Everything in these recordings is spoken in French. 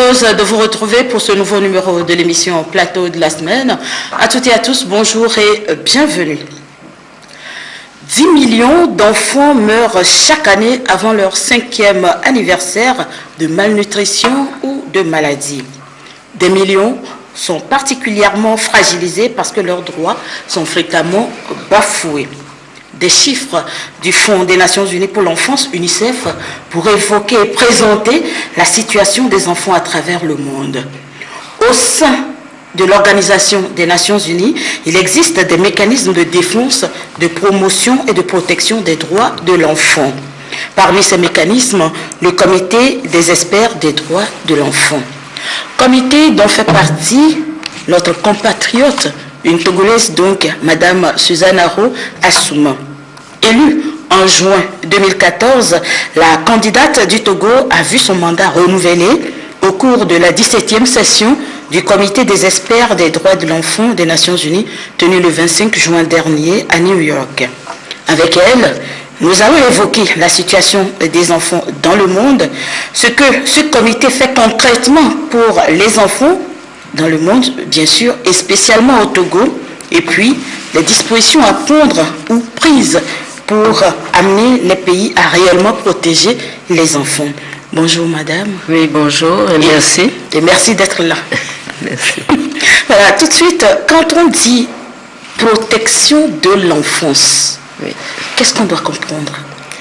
heureuse de vous retrouver pour ce nouveau numéro de l'émission Plateau de la semaine. À toutes et à tous, bonjour et bienvenue. 10 millions d'enfants meurent chaque année avant leur 5e anniversaire de malnutrition ou de maladie. Des millions sont particulièrement fragilisés parce que leurs droits sont fréquemment bafoués. Des chiffres du Fonds des Nations Unies pour l'enfance, UNICEF, pour évoquer et présenter la situation des enfants à travers le monde. Au sein de l'Organisation des Nations Unies, il existe des mécanismes de défense, de promotion et de protection des droits de l'enfant. Parmi ces mécanismes, le Comité des experts des droits de l'enfant. Comité dont fait partie notre compatriote, une Togolaise donc, Madame Suzanne Aro Assouma. Élue en juin 2014, la candidate du Togo a vu son mandat renouvelé au cours de la 17e session du Comité des experts des droits de l'enfant des Nations Unies, tenue le 25 juin dernier à New York. Avec elle, nous allons évoquer la situation des enfants dans le monde, ce que ce comité fait concrètement pour les enfants dans le monde, bien sûr, et spécialement au Togo, et puis les dispositions à prendre ou prises pour amener les pays à réellement protéger les enfants. Bonjour madame. Oui, bonjour et merci. Et merci d'être là. Merci. Voilà, tout de suite, quand on dit protection de l'enfance, oui, qu'est-ce qu'on doit comprendre?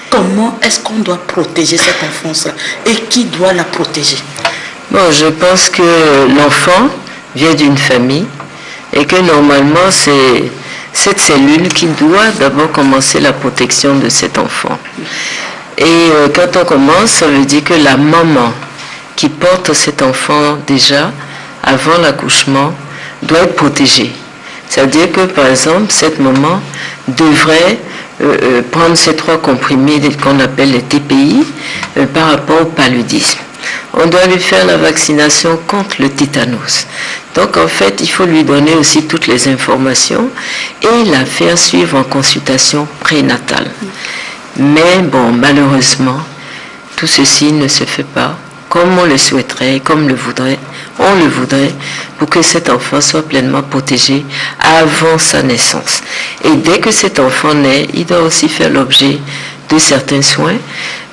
Comment est-ce qu'on doit protéger cette enfance-là? Et qui doit la protéger? Bon, je pense que l'enfant vient d'une famille et que normalement c'est cette cellule qui doit d'abord commencer la protection de cet enfant. Et quand on commence, ça veut dire que la maman qui porte cet enfant déjà avant l'accouchement doit être protégée. C'est-à-dire que par exemple, cette maman devrait prendre ces 3 comprimés qu'on appelle les TPI par rapport au paludisme. On doit lui faire la vaccination contre le tétanos. Donc en fait, il faut lui donner aussi toutes les informations et la faire suivre en consultation prénatale. Mais bon, malheureusement, tout ceci ne se fait pas comme on le souhaiterait, comme on le voudrait, pour que cet enfant soit pleinement protégé avant sa naissance. Et dès que cet enfant naît, il doit aussi faire l'objet de certains soins,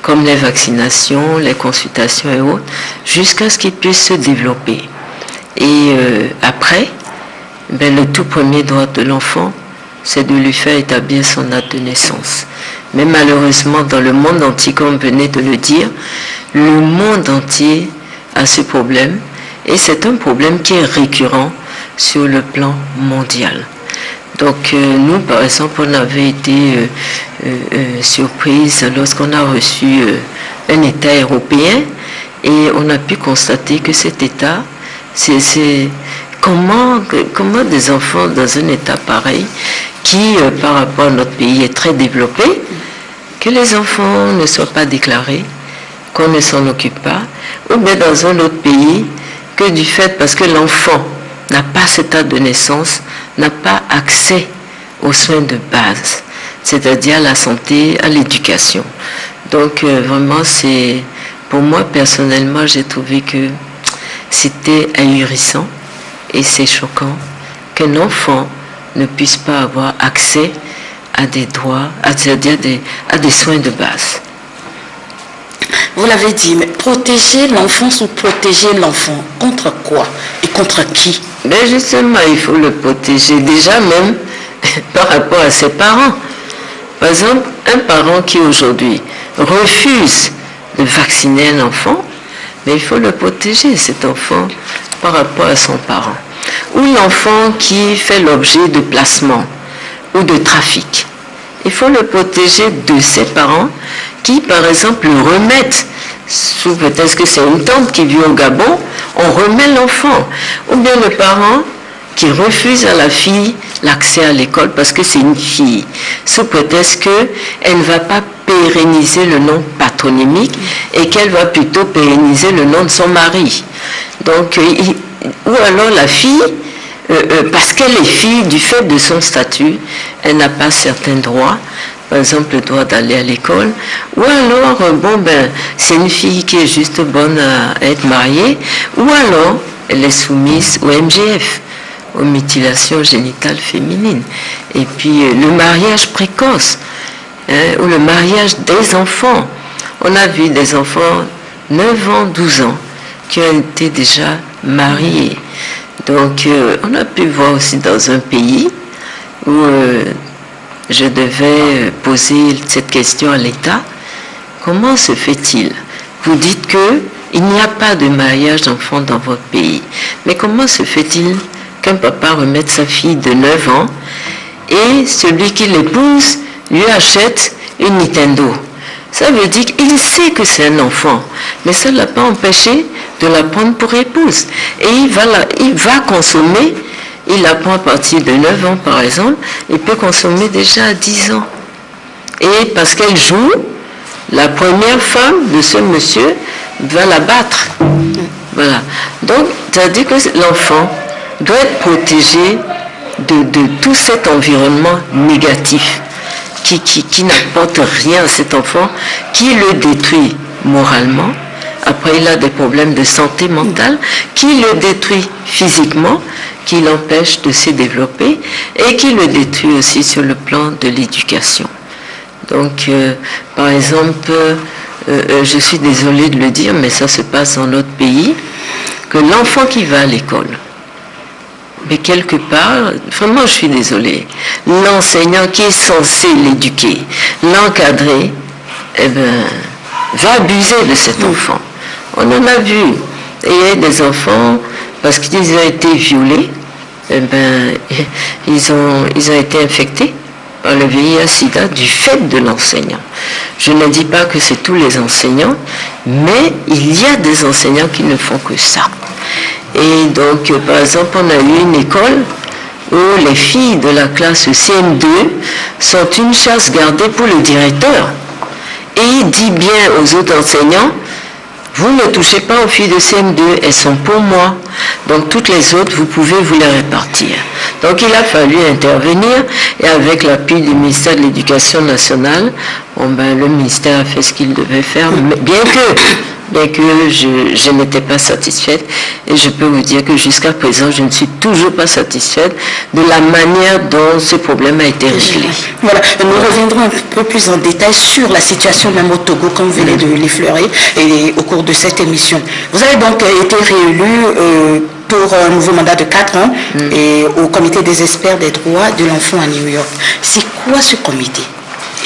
comme les vaccinations, les consultations et autres, jusqu'à ce qu'il puisse se développer. Et après, le tout premier droit de l'enfant, c'est de lui faire établir son acte de naissance. Mais malheureusement, dans le monde entier, comme vous venez de le dire, le monde entier a ce problème, et c'est un problème qui est récurrent sur le plan mondial. Donc nous, par exemple, on avait été surprise lorsqu'on a reçu un État européen et on a pu constater que cet État, c'est comment des enfants dans un État pareil, qui par rapport à notre pays est très développé, que les enfants ne soient pas déclarés, qu'on ne s'en occupe pas, ou bien dans un autre pays, que du fait, parce que l'enfant n'a pas cet acte de naissance, n'a pas accès aux soins de base, c'est-à-dire à la santé, à l'éducation. Donc vraiment, pour moi personnellement, j'ai trouvé que c'était ahurissant et c'est choquant qu'un enfant ne puisse pas avoir accès à des droits, c'est-à-dire à des soins de base. Vous l'avez dit, mais protéger l'enfance ou protéger l'enfant, contre quoi et contre qui? Mais justement, il faut le protéger déjà même par rapport à ses parents. Par exemple, un parent qui aujourd'hui refuse de vacciner un enfant, mais il faut le protéger, cet enfant, par rapport à son parent. Ou l'enfant qui fait l'objet de placement ou de trafic. Il faut le protéger de ses parents qui, par exemple, le remettent. Peut-être que c'est une tante qui vit au Gabon, on remet l'enfant. Ou bien le parent qui refuse à la fille l'accès à l'école parce que c'est une fille, sous prétexte qu'elle ne va pas pérenniser le nom patronymique et qu'elle va plutôt pérenniser le nom de son mari. Donc, ou alors la fille, parce qu'elle est fille, du fait de son statut, elle n'a pas certains droits par exemple, le droit d'aller à l'école, ou alors, c'est une fille qui est juste bonne à être mariée, ou alors, elle est soumise au MGF, aux mutilations génitales féminines. Et puis, le mariage précoce, ou le mariage des enfants. On a vu des enfants 9 ans, 12 ans, qui ont été déjà mariés. Donc, on a pu voir aussi dans un pays où je devais poser cette question à l'État. Comment se fait-il? Vous dites qu'il n'y a pas de mariage d'enfants dans votre pays. Mais comment se fait-il qu'un papa remette sa fille de 9 ans et celui qui l'épouse lui achète une Nintendo? Ça veut dire qu'il sait que c'est un enfant, mais ça ne l'a pas empêché de la prendre pour épouse. Et il va consommer, il la prend à partir de 9 ans par exemple, il peut consommer déjà à 10 ans. Et parce qu'elle joue, la première femme de ce monsieur va la battre. Voilà. Donc, ça veut dire que l'enfant doit être protégé de tout cet environnement négatif qui n'apporte rien à cet enfant, qui le détruit moralement. Après, il a des problèmes de santé mentale, qui le détruit physiquement, qui l'empêche de se développer et qui le détruit aussi sur le plan de l'éducation. Donc, par exemple, je suis désolée de le dire, mais ça se passe dans notre pays, que l'enfant qui va à l'école, mais quelque part, vraiment je suis désolée, l'enseignant qui est censé l'éduquer, l'encadrer, va abuser de cet enfant. On en a vu. Et il y a des enfants, parce qu'ils ont été violés, ils ont été infectés par le VIH-Sida du fait de l'enseignant. Je ne dis pas que c'est tous les enseignants, mais il y a des enseignants qui ne font que ça. Et donc, par exemple, on a eu une école où les filles de la classe CM2 sont une chasse gardée pour le directeur. Et il dit bien aux autres enseignants, vous ne touchez pas aux filles de CM2, elles sont pour moi. Donc toutes les autres, vous pouvez vous les répartir. Donc il a fallu intervenir et avec l'appui du ministère de l'Éducation nationale, le ministère a fait ce qu'il devait faire, mais bien que je n'étais pas satisfaite, et je peux vous dire que jusqu'à présent, je ne suis toujours pas satisfaite de la manière dont ce problème a été réglé. Voilà, nous reviendrons un peu plus en détail sur la situation même au Togo, comme vous venez de l'effleurer, et au cours de cette émission. Vous avez donc été réélu pour un nouveau mandat de 4 ans et au comité des experts des droits de l'enfant à New York. C'est quoi ce comité?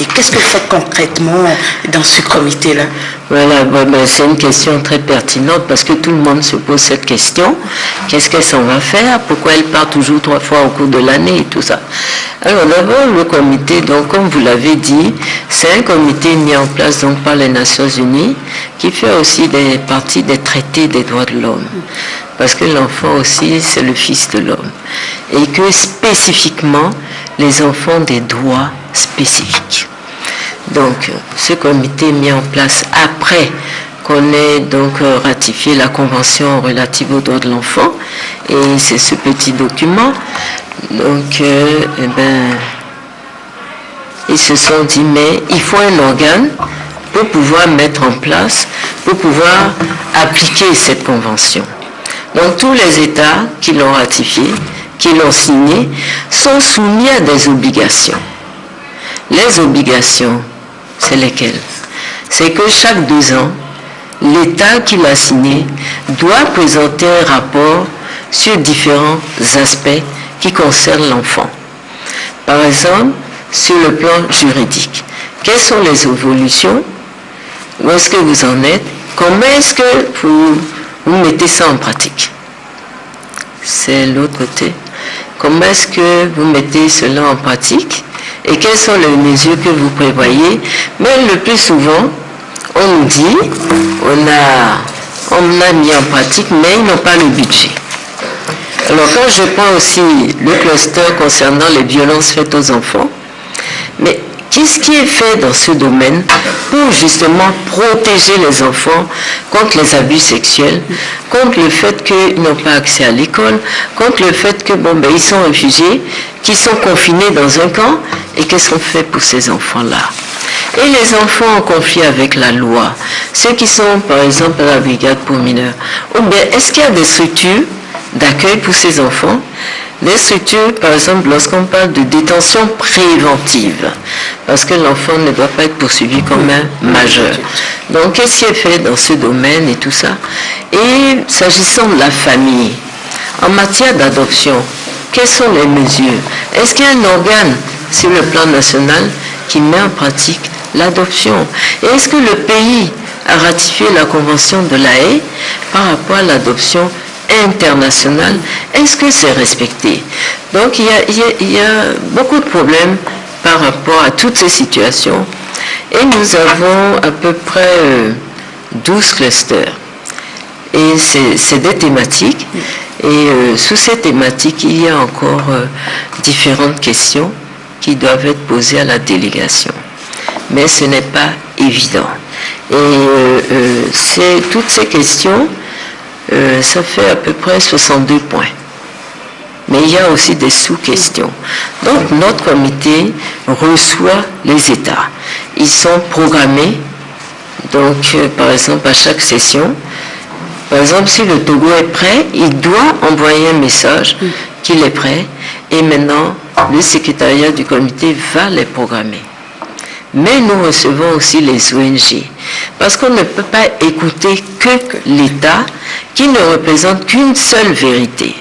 Et qu'est-ce que vous faites concrètement dans ce comité-là? Voilà, c'est une question très pertinente parce que tout le monde se pose cette question. Qu'est-ce qu'elle s'en va faire? Pourquoi elle part toujours 3 fois au cours de l'année et tout ça? Alors d'abord, le comité, donc comme vous l'avez dit, c'est un comité mis en place donc, par les Nations Unies qui fait aussi partie des traités des droits de l'homme. Parce que l'enfant aussi, c'est le fils de l'homme. Et que spécifiquement, les enfants ont des droits spécifiques. Donc, ce comité est mis en place après qu'on ait donc ratifié la Convention relative aux droits de l'enfant. Et c'est ce petit document. Donc, ils se sont dit, mais il faut un organe pour pouvoir mettre en place, pour pouvoir appliquer cette convention. Donc, tous les États qui l'ont ratifié, qui l'ont signé, sont soumis à des obligations. Les obligations, c'est lesquelles? C'est que chaque 2 ans, l'État qui l'a signé doit présenter un rapport sur différents aspects qui concernent l'enfant. Par exemple, sur le plan juridique, quelles sont les évolutions? Où est-ce que vous en êtes? Comment est-ce que vous mettez ça en pratique? C'est l'autre côté. Comment est-ce que vous mettez cela en pratique? Et quelles sont les mesures que vous prévoyez? Mais le plus souvent, on nous dit, on a mis en pratique, mais ils n'ont pas le budget. Alors quand je prends aussi le cluster concernant les violences faites aux enfants, mais qu'est-ce qui est fait dans ce domaine pour justement protéger les enfants contre les abus sexuels, contre le fait qu'ils n'ont pas accès à l'école, contre le fait que ils sont réfugiés, qu'ils sont confinés dans un camp, Et qu'est-ce qu'on fait pour ces enfants-là? Et les enfants en conflit avec la loi, ceux qui sont par exemple à la brigade pour mineurs, ou bien est-ce qu'il y a des structures d'accueil pour ces enfants? Les structures, par exemple, lorsqu'on parle de détention préventive, parce que l'enfant ne doit pas être poursuivi comme un majeur. Donc, qu'est-ce qui est fait dans ce domaine et tout ça? Et s'agissant de la famille, en matière d'adoption, quelles sont les mesures? Est-ce qu'il y a un organe sur le plan national qui met en pratique l'adoption? Et est-ce que le pays a ratifié la Convention de la Haye par rapport à l'adoption internationale? Est-ce que c'est respecté? Donc il y a beaucoup de problèmes par rapport à toutes ces situations. Et nous avons à peu près 12 clusters. Et c'est des thématiques. Et sous ces thématiques, il y a encore différentes questions qui doivent être posées à la délégation. Mais ce n'est pas évident. Et toutes ces questions, ça fait à peu près 62 points. Mais il y a aussi des sous-questions. Donc notre comité reçoit les États. Ils sont programmés, donc par exemple à chaque session. Par exemple, si le Togo est prêt, il doit envoyer un message qu'il est prêt. Et maintenant, le secrétariat du comité va les programmer. Mais nous recevons aussi les ONG. Parce qu'on ne peut pas écouter que l'État qui ne représente qu'une seule vérité.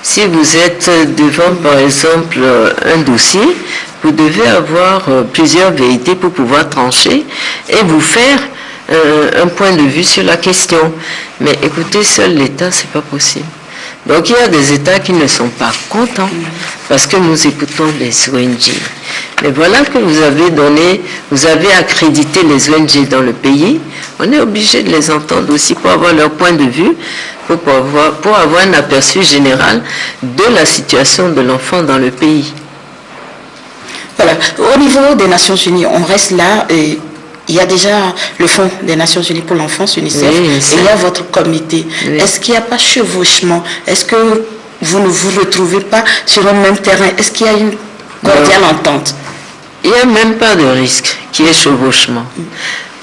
Si vous êtes devant, par exemple, un dossier, vous devez avoir plusieurs vérités pour pouvoir trancher et vous faire un point de vue sur la question. Mais écoutez, seul l'État, c'est pas possible. Donc il y a des États qui ne sont pas contents parce que nous écoutons les ONG. Mais voilà que vous avez donné, vous avez accrédité les ONG dans le pays. On est obligé de les entendre aussi pour avoir leur point de vue, pour avoir un aperçu général de la situation de l'enfant dans le pays. Voilà. Au niveau des Nations Unies, on reste là. Il y a déjà le Fonds des Nations Unies pour l'enfance, UNICEF, oui, et il y a votre comité. Oui. Est-ce qu'il n'y a pas chevauchement? Est-ce que vous ne vous retrouvez pas sur un même terrain? Est-ce qu'il y a une cordiale entente? Il n'y a même pas de risque qu'il y ait chevauchement.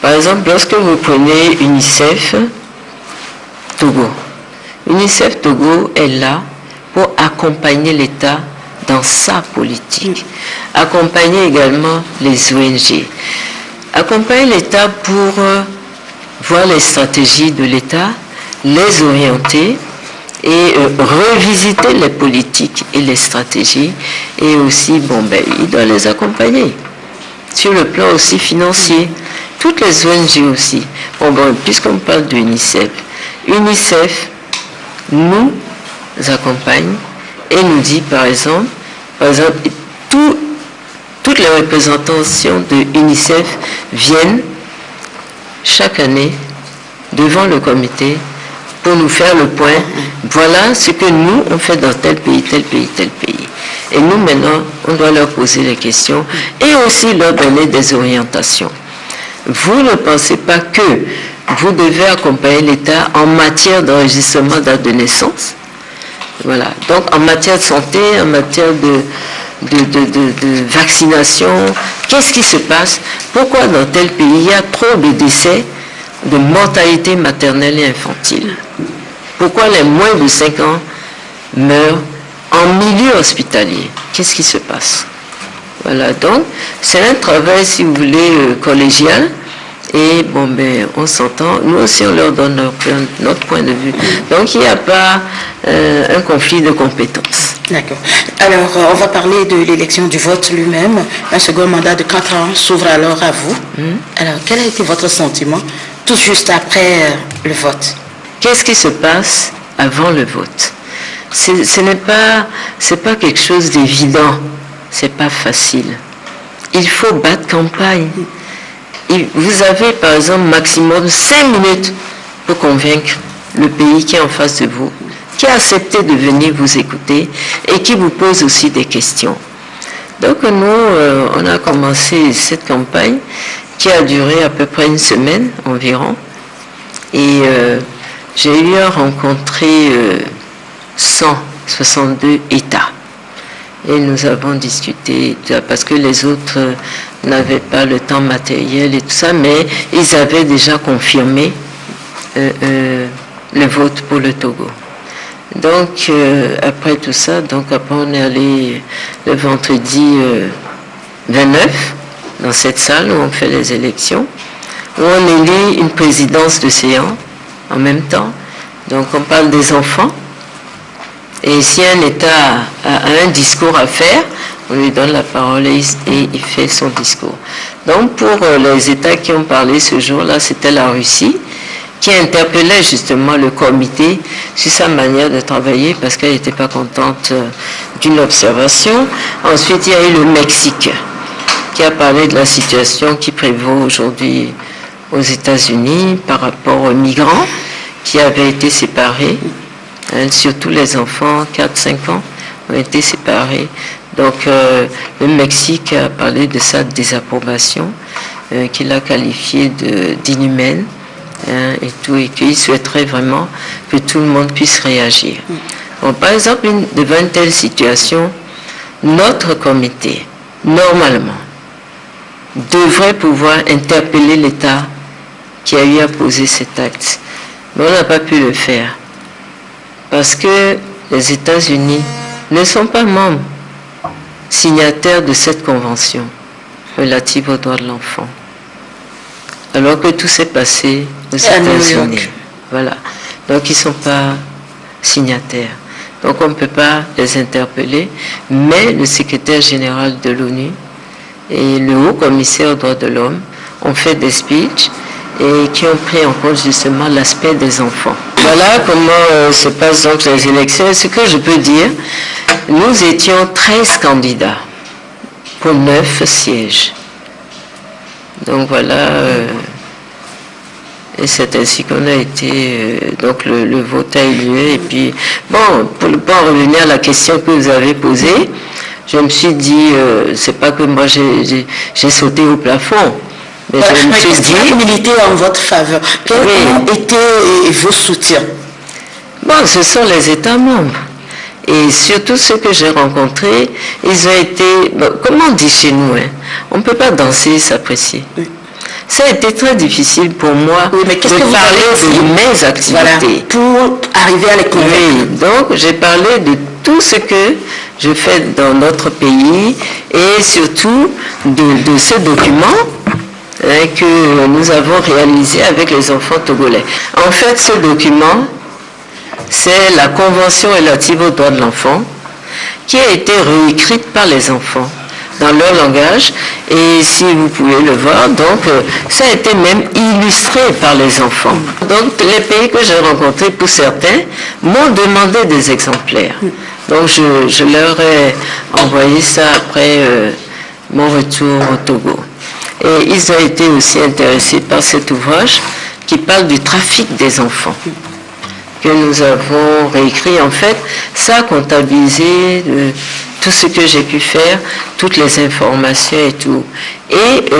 Par exemple, lorsque vous prenez UNICEF Togo, UNICEF Togo est là pour accompagner l'État dans sa politique, accompagner également les ONG. Accompagner l'État pour voir les stratégies de l'État, les orienter et revisiter les politiques et les stratégies. Et aussi, il doit les accompagner sur le plan aussi financier. Toutes les ONG aussi. Puisqu'on parle de UNICEF, UNICEF nous accompagne et nous dit, par exemple toutes les représentations de UNICEF viennent chaque année devant le comité pour nous faire le point. Voilà ce que nous, on fait dans tel pays, tel pays, tel pays. Et nous, maintenant, on doit leur poser les questions et aussi leur donner des orientations. Vous ne pensez pas que vous devez accompagner l'État en matière d'enregistrement date de naissance? Voilà. Donc, en matière de santé, en matière de vaccination, qu'est-ce qui se passe? Pourquoi dans tel pays il y a trop de décès de mortalité maternelle et infantile? Pourquoi les moins de 5 ans meurent en milieu hospitalier? Qu'est-ce qui se passe? Voilà, donc c'est un travail, si vous voulez, collégial. Et on s'entend, nous aussi on leur donne notre point de vue. Donc il n'y a pas un conflit de compétences. D'accord. Alors on va parler de l'élection du vote lui-même. Un second mandat de 4 ans s'ouvre alors à vous. Alors quel a été votre sentiment tout juste après le vote? Qu'est-ce qui se passe avant le vote? Ce n'est pas quelque chose d'évident. C'est pas facile. Il faut battre campagne. Vous avez par exemple maximum 5 minutes pour convaincre le pays qui est en face de vous, qui a accepté de venir vous écouter et qui vous pose aussi des questions. Donc nous, on a commencé cette campagne qui a duré à peu près une semaine environ. Et j'ai eu à rencontrer 162 États. Et nous avons discuté, parce que les autres n'avaient pas le temps matériel et tout ça, mais ils avaient déjà confirmé le vote pour le Togo. Donc, après tout ça, après on est allé le vendredi 29 dans cette salle où on fait les élections, où on élit une présidence de séance en même temps. Donc, on parle des enfants. Et si un État a un discours à faire, on lui donne la parole et il fait son discours. Donc, pour les États qui ont parlé ce jour-là, c'était la Russie, qui interpellait justement le comité sur sa manière de travailler parce qu'elle n'était pas contente d'une observation. Ensuite, il y a eu le Mexique qui a parlé de la situation qui prévaut aujourd'hui aux États-Unis par rapport aux migrants qui avaient été séparés, surtout les enfants 4-5 ans ont été séparés. Donc le Mexique a parlé de sa désapprobation qu'il a qualifiée d'inhumaine. Et tout, et qu'il souhaiterait vraiment que tout le monde puisse réagir. Bon, par exemple, devant une telle situation, notre comité, normalement, devrait pouvoir interpeller l'État qui a eu à poser cet acte. Mais on n'a pas pu le faire, parce que les États-Unis ne sont pas membres signataires de cette convention relative aux droits de l'enfant. Alors que tout s'est passé aux États-Unis. Voilà. Donc ils ne sont pas signataires. Donc on ne peut pas les interpeller, mais le secrétaire général de l'ONU et le haut commissaire aux droits de l'homme ont fait des speeches et qui ont pris en compte justement l'aspect des enfants. Voilà comment se passent donc les élections. Ce que je peux dire, nous étions 13 candidats pour 9 sièges. Donc voilà, et c'est ainsi qu'on a été, donc le vote a eu lieu. Et puis, bon, pour ne pas revenir à la question que vous avez posée, je me suis dit, c'est pas que moi j'ai sauté au plafond, mais je me suis dit... milité en votre faveur. Quels ont été vos soutiens? Bon, ce sont les États membres. Et surtout ceux que j'ai rencontrés, ils ont été, bon, comme on dit chez nous, on ne peut pas danser et s'apprécier. Oui. Ça a été très difficile pour moi de parler de mes activités. Voilà, pour arriver à les convaincre. Oui, donc j'ai parlé de tout ce que je fais dans notre pays et surtout de ce document que nous avons réalisé avec les enfants togolais. En fait, ce document, c'est la Convention relative aux droits de l'enfant qui a été réécrite par les enfants dans leur langage, et si vous pouvez le voir, donc ça a été même illustré par les enfants. Donc les pays que j'ai rencontrés, pour certains, m'ont demandé des exemplaires. Donc je leur ai envoyé ça après mon retour au Togo. Et ils ont été aussi intéressés par cet ouvrage qui parle du trafic des enfants, que nous avons réécrit. En fait, ça a comptabilisé tout ce que j'ai pu faire, toutes les informations et tout. Et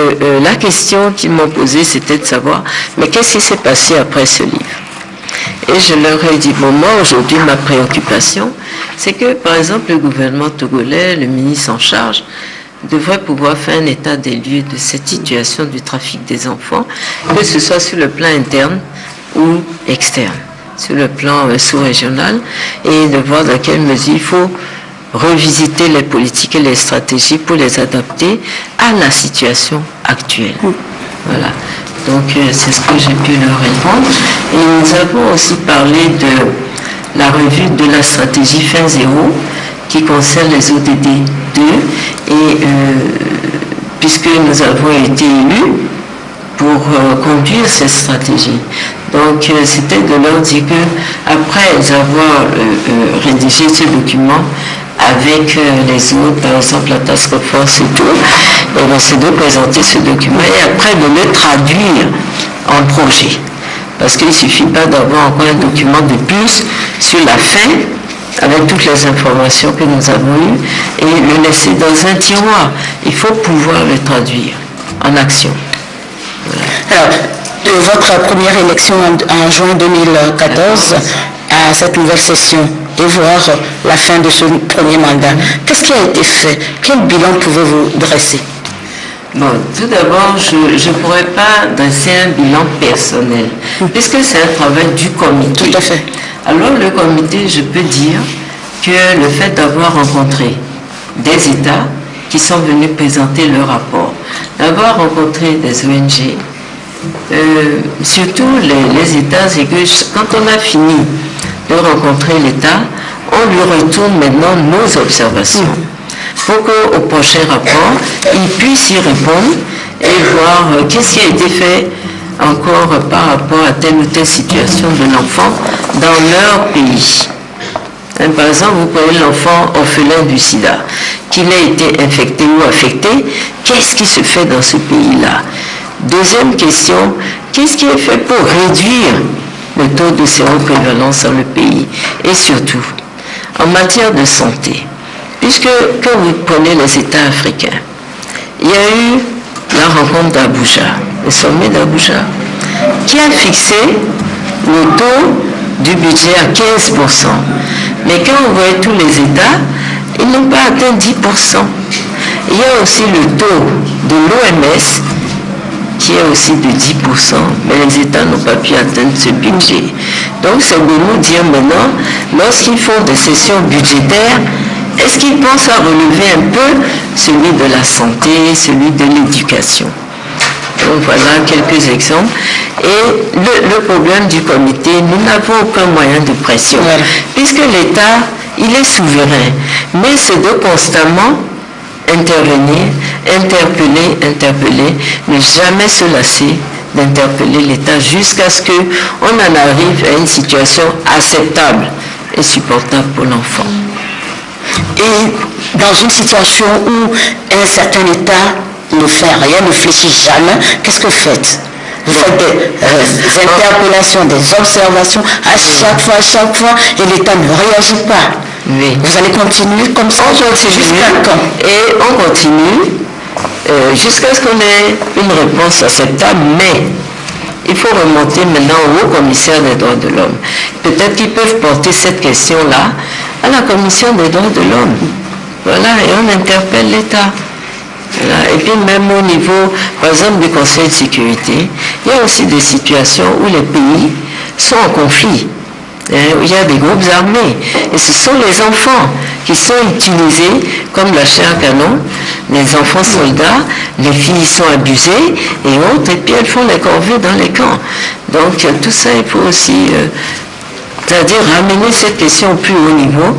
la question qu'ils m'ont posée, c'était de savoir, mais qu'est-ce qui s'est passé après ce livre? Et je leur ai dit, bon, moi, aujourd'hui, ma préoccupation, c'est que, par exemple, le gouvernement togolais, le ministre en charge, devrait pouvoir faire un état des lieux de cette situation du trafic des enfants, que ce soit sur le plan interne ou externe, sur le plan sous-régional, et de voir dans quelle mesure il faut revisiter les politiques et les stratégies pour les adapter à la situation actuelle. Voilà. Donc c'est ce que j'ai pu leur répondre. Et nous avons aussi parlé de la revue de la stratégie Fin Zéro qui concerne les ODD 2 et puisque nous avons été élus pour conduire cette stratégie. Donc c'était de leur dire que après avoir rédigé ce document avec les autres, par exemple la Task Force et tout, c'est de présenter ce document et après de le traduire en projet. Parce qu'il ne suffit pas d'avoir encore un document de plus sur la fin, avec toutes les informations que nous avons eues, et le laisser dans un tiroir. Il faut pouvoir le traduire en action. Voilà. Alors, de votre première élection en juin 2014 à cette nouvelle session, et voir la fin de ce premier mandat. Qu'est-ce qui a été fait? Quel bilan pouvez-vous dresser? Bon, tout d'abord, je ne pourrais pas dresser un bilan personnel, puisque c'est un travail du comité. Tout à fait. Alors, le comité, je peux dire que le fait d'avoir rencontré des États qui sont venus présenter leur rapport, d'avoir rencontré des ONG, surtout les États, c'est que quand on a fini de rencontrer l'État, on lui retourne maintenant nos observations pour qu'au prochain rapport, ils puissent y répondre et voir qu'est-ce qui a été fait encore par rapport à telle ou telle situation de l'enfant dans leur pays. Par exemple, vous prenez l'enfant orphelin du sida, qu'il ait été infecté ou affecté, qu'est-ce qui se fait dans ce pays-là? Deuxième question, qu'est-ce qui est fait pour réduire le taux de séroprévalence dans le pays? Et surtout, en matière de santé, puisque quand vous prenez les États africains, il y a eu la rencontre d'Abuja, le sommet d'Abuja, qui a fixé le taux du budget à 15%. Mais quand on voit tous les États, ils n'ont pas atteint 10%. Il y a aussi le taux de l'OMS qui est aussi de 10%, mais les États n'ont pas pu atteindre ce budget. Donc c'est de nous dire maintenant, lorsqu'ils font des sessions budgétaires, est-ce qu'ils pensent à relever un peu celui de la santé, celui de l'éducation? Donc voilà quelques exemples. Et le problème du comité, nous n'avons aucun moyen de pression, puisque l'État, il est souverain, mais c'est de constamment intervenir, interpeller, ne jamais se lasser d'interpeller l'État jusqu'à ce qu'on en arrive à une situation acceptable et supportable pour l'enfant. Et dans une situation où un certain État ne fait rien, ne fléchit jamais, qu'est-ce que vous faites? Vous faites des interpellations, des observations à chaque fois, et l'État ne réagit pas. Oui. Vous allez continuer comme ça jusqu'à quand? Et on continue jusqu'à ce qu'on ait une réponse acceptable, mais il faut remonter maintenant au haut-commissaire des droits de l'homme. Peut-être qu'ils peuvent porter cette question-là à la commission des droits de l'homme. Voilà, et on interpelle l'État. Voilà. Et puis même au niveau, par exemple, du Conseil de sécurité, il y a aussi des situations où les pays sont en conflit. Il y a des groupes armés et ce sont les enfants qui sont utilisés comme la chair à canon, les enfants soldats, les filles sont abusées et autres, et puis elles font les corvées dans les camps. Donc tout ça, il faut aussi, c'est-à-dire ramener cette question au plus haut niveau,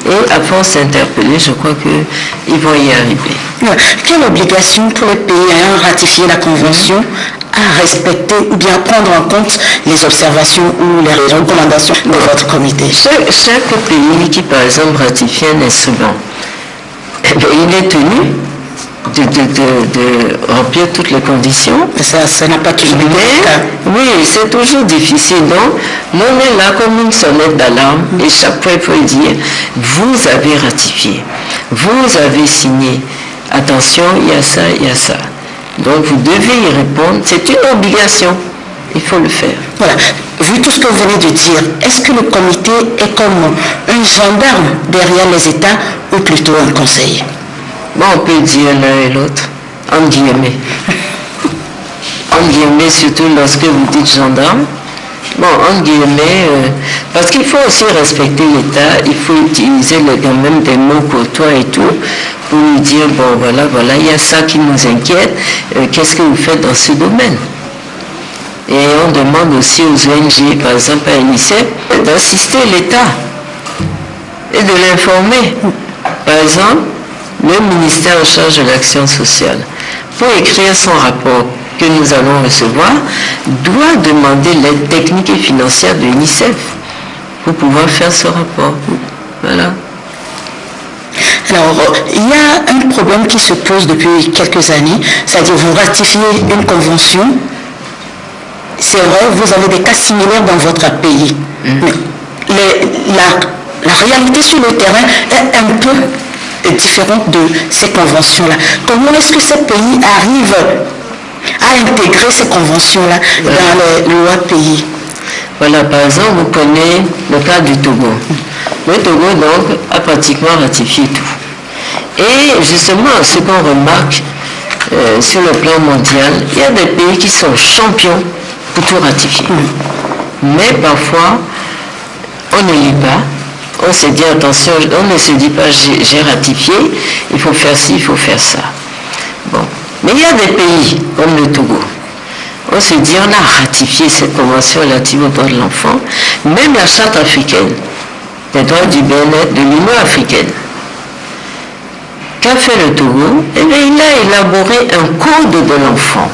et à force d'interpeller, je crois qu'ils vont y arriver. Quelle obligation pour les pays ayant ratifié la Convention à respecter ou bien prendre en compte les observations ou les recommandations de votre comité? Chaque pays qui, par exemple, ratifie un instrument, il est tenu de remplir toutes les conditions. Ça n'a pas toujours été le cas. Oui, c'est toujours difficile. Donc, on est là comme une sonnette d'alarme et chaque fois il faut dire, vous avez ratifié, vous avez signé. Attention, il y a ça, il y a ça. Donc vous devez y répondre, c'est une obligation, il faut le faire. Voilà, vu tout ce que vous venez de dire, est-ce que le comité est comme un gendarme derrière les États ou plutôt un conseiller? Bon, on peut dire l'un et l'autre, en guillemets. En guillemets, surtout lorsque vous dites gendarme. Bon, en guillemets, parce qu'il faut aussi respecter l'État, il faut utiliser quand même des mots courtois et tout, pour lui dire, bon, voilà, il y a ça qui nous inquiète, qu'est-ce que vous faites dans ce domaine? Et on demande aussi aux ONG, par exemple à UNICEF, d'assister l'État et de l'informer. Par exemple, le ministère en charge de l'action sociale, pour écrire son rapport que nous allons recevoir, doit demander l'aide technique et financière de l'UNICEF pour pouvoir faire ce rapport. Voilà. Alors, il y a un problème qui se pose depuis quelques années, c'est-à-dire vous ratifiez une convention, c'est vrai, vous avez des cas similaires dans votre pays, mais la réalité sur le terrain est un peu différente de ces conventions-là. Comment est-ce que ces pays arrivent à intégrer ces conventions-là dans les lois pays? Voilà, par exemple, vous prenez le cas du Togo. Le Togo, donc, a pratiquement ratifié tout. Et justement, ce qu'on remarque sur le plan mondial, il y a des pays qui sont champions pour tout ratifier. Mais parfois, on ne lit pas. On se dit attention, on ne se dit pas j'ai ratifié, il faut faire ci, il faut faire ça. Bon. Mais il y a des pays comme le Togo. On se dit on a ratifié cette convention relative aux droits de l'enfant, même la charte africaine des droits du bien-être de l'Union africaine. Qu'a fait le Togo? Eh bien, il a élaboré un code de l'enfant.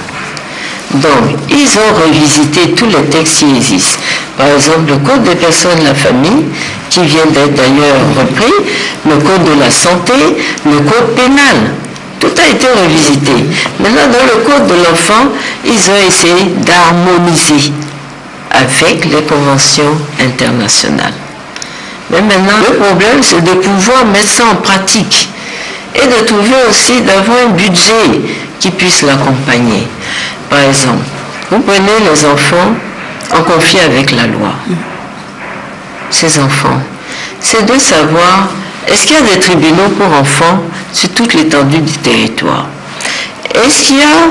Donc, ils ont revisité tous les textes qui existent. Par exemple, le code des personnes de la famille, qui vient d'être d'ailleurs repris, le code de la santé, le code pénal. Tout a été revisité. Maintenant, dans le code de l'enfant, ils ont essayé d'harmoniser avec les conventions internationales. Mais maintenant, le problème, c'est de pouvoir mettre ça en pratique et de trouver aussi d'avoir un budget qui puisse l'accompagner. Par exemple, vous prenez les enfants en conflit avec la loi. Ces enfants, c'est de savoir, est-ce qu'il y a des tribunaux pour enfants sur toute l'étendue du territoire? Est-ce qu'il y a,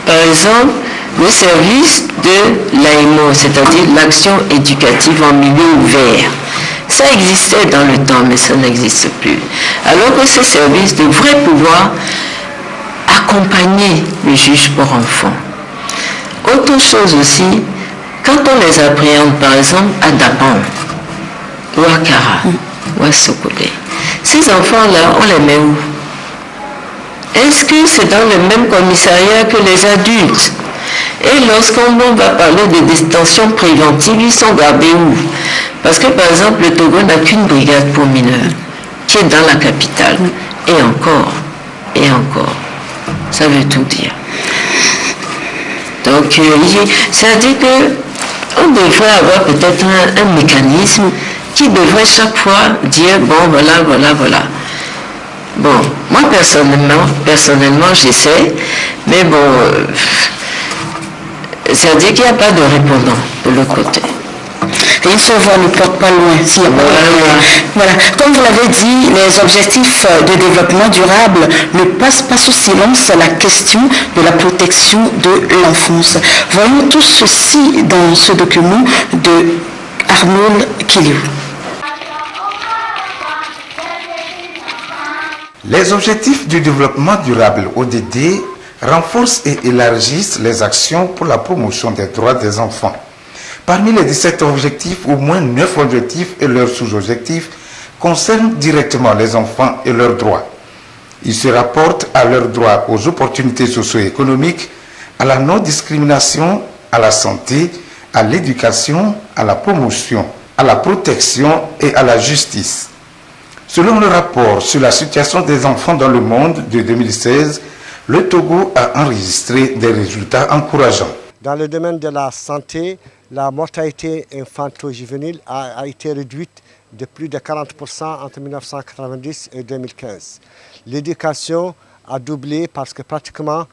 par exemple, le service de l'AEMO, c'est-à-dire l'action éducative en milieu ouvert? Ça existait dans le temps, mais ça n'existe plus. Alors que ce service devrait pouvoir accompagner le juge pour enfants. Autre chose aussi, quand on les appréhende, par exemple, à Daban, ou à Kara, ou à Sokolé, ces enfants-là, on les met où? Est-ce que c'est dans le même commissariat que les adultes? Et lorsqu'on va parler de détention préventive, ils sont gardés où? Parce que, par exemple, le Togo n'a qu'une brigade pour mineurs, qui est dans la capitale. Et encore, ça veut tout dire. Donc, c'est-à-dire qu'on devrait avoir peut-être un mécanisme qui devrait chaque fois dire, bon, voilà. Bon, moi, personnellement, j'essaie, mais bon, c'est-à-dire qu'il n'y a pas de répondant de l'autre côté. Et une seule voix ne porte pas loin. Voilà. Comme vous l'avez dit, les objectifs de développement durable ne passent pas sous silence la question de la protection de l'enfance. Voyons tout ceci dans ce document de Arnold Kiliou. Les objectifs du développement durable, ODD, renforcent et élargissent les actions pour la promotion des droits des enfants. Parmi les 17 objectifs, au moins 9 objectifs et leurs sous-objectifs concernent directement les enfants et leurs droits. Ils se rapportent à leurs droits aux opportunités socio-économiques, à la non-discrimination, à la santé, à l'éducation, à la promotion, à la protection et à la justice. Selon le rapport sur la situation des enfants dans le monde de 2016, le Togo a enregistré des résultats encourageants. Dans le domaine de la santé, la mortalité infanto-juvénile a été réduite de plus de 40% entre 1990 et 2015. L'éducation a doublé parce que pratiquement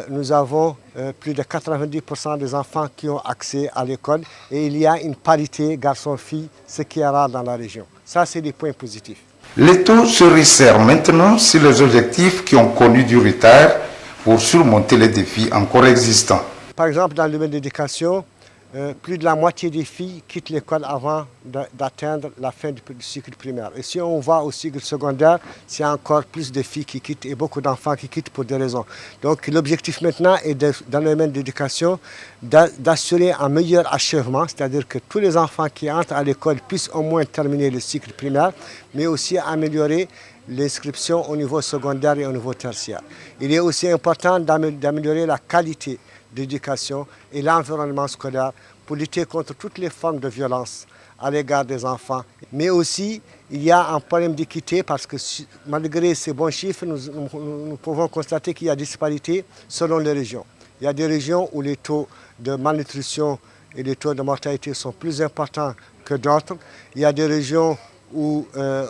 nous avons plus de 90% des enfants qui ont accès à l'école et il y a une parité garçon-fille, ce qui est rare dans la région. Ça, c'est des points positifs. Les taux se resserrent maintenant sur les objectifs qui ont connu du retard pour surmonter les défis encore existants. Par exemple, dans le domaine de l'éducation, plus de la moitié des filles quittent l'école avant d'atteindre la fin du cycle primaire. Et si on va au cycle secondaire, c'est encore plus de filles qui quittent et beaucoup d'enfants qui quittent pour des raisons. Donc l'objectif maintenant est, dans le domaine de l'éducation, d'assurer un meilleur achèvement, c'est-à-dire que tous les enfants qui entrent à l'école puissent au moins terminer le cycle primaire, mais aussi améliorer l'inscription au niveau secondaire et au niveau tertiaire. Il est aussi important d'améliorer la qualité d'éducation et l'environnement scolaire pour lutter contre toutes les formes de violence à l'égard des enfants. Mais aussi, il y a un problème d'équité parce que malgré ces bons chiffres, nous pouvons constater qu'il y a des disparités selon les régions. Il y a des régions où les taux de malnutrition et les taux de mortalité sont plus importants que d'autres. Il y a des régions où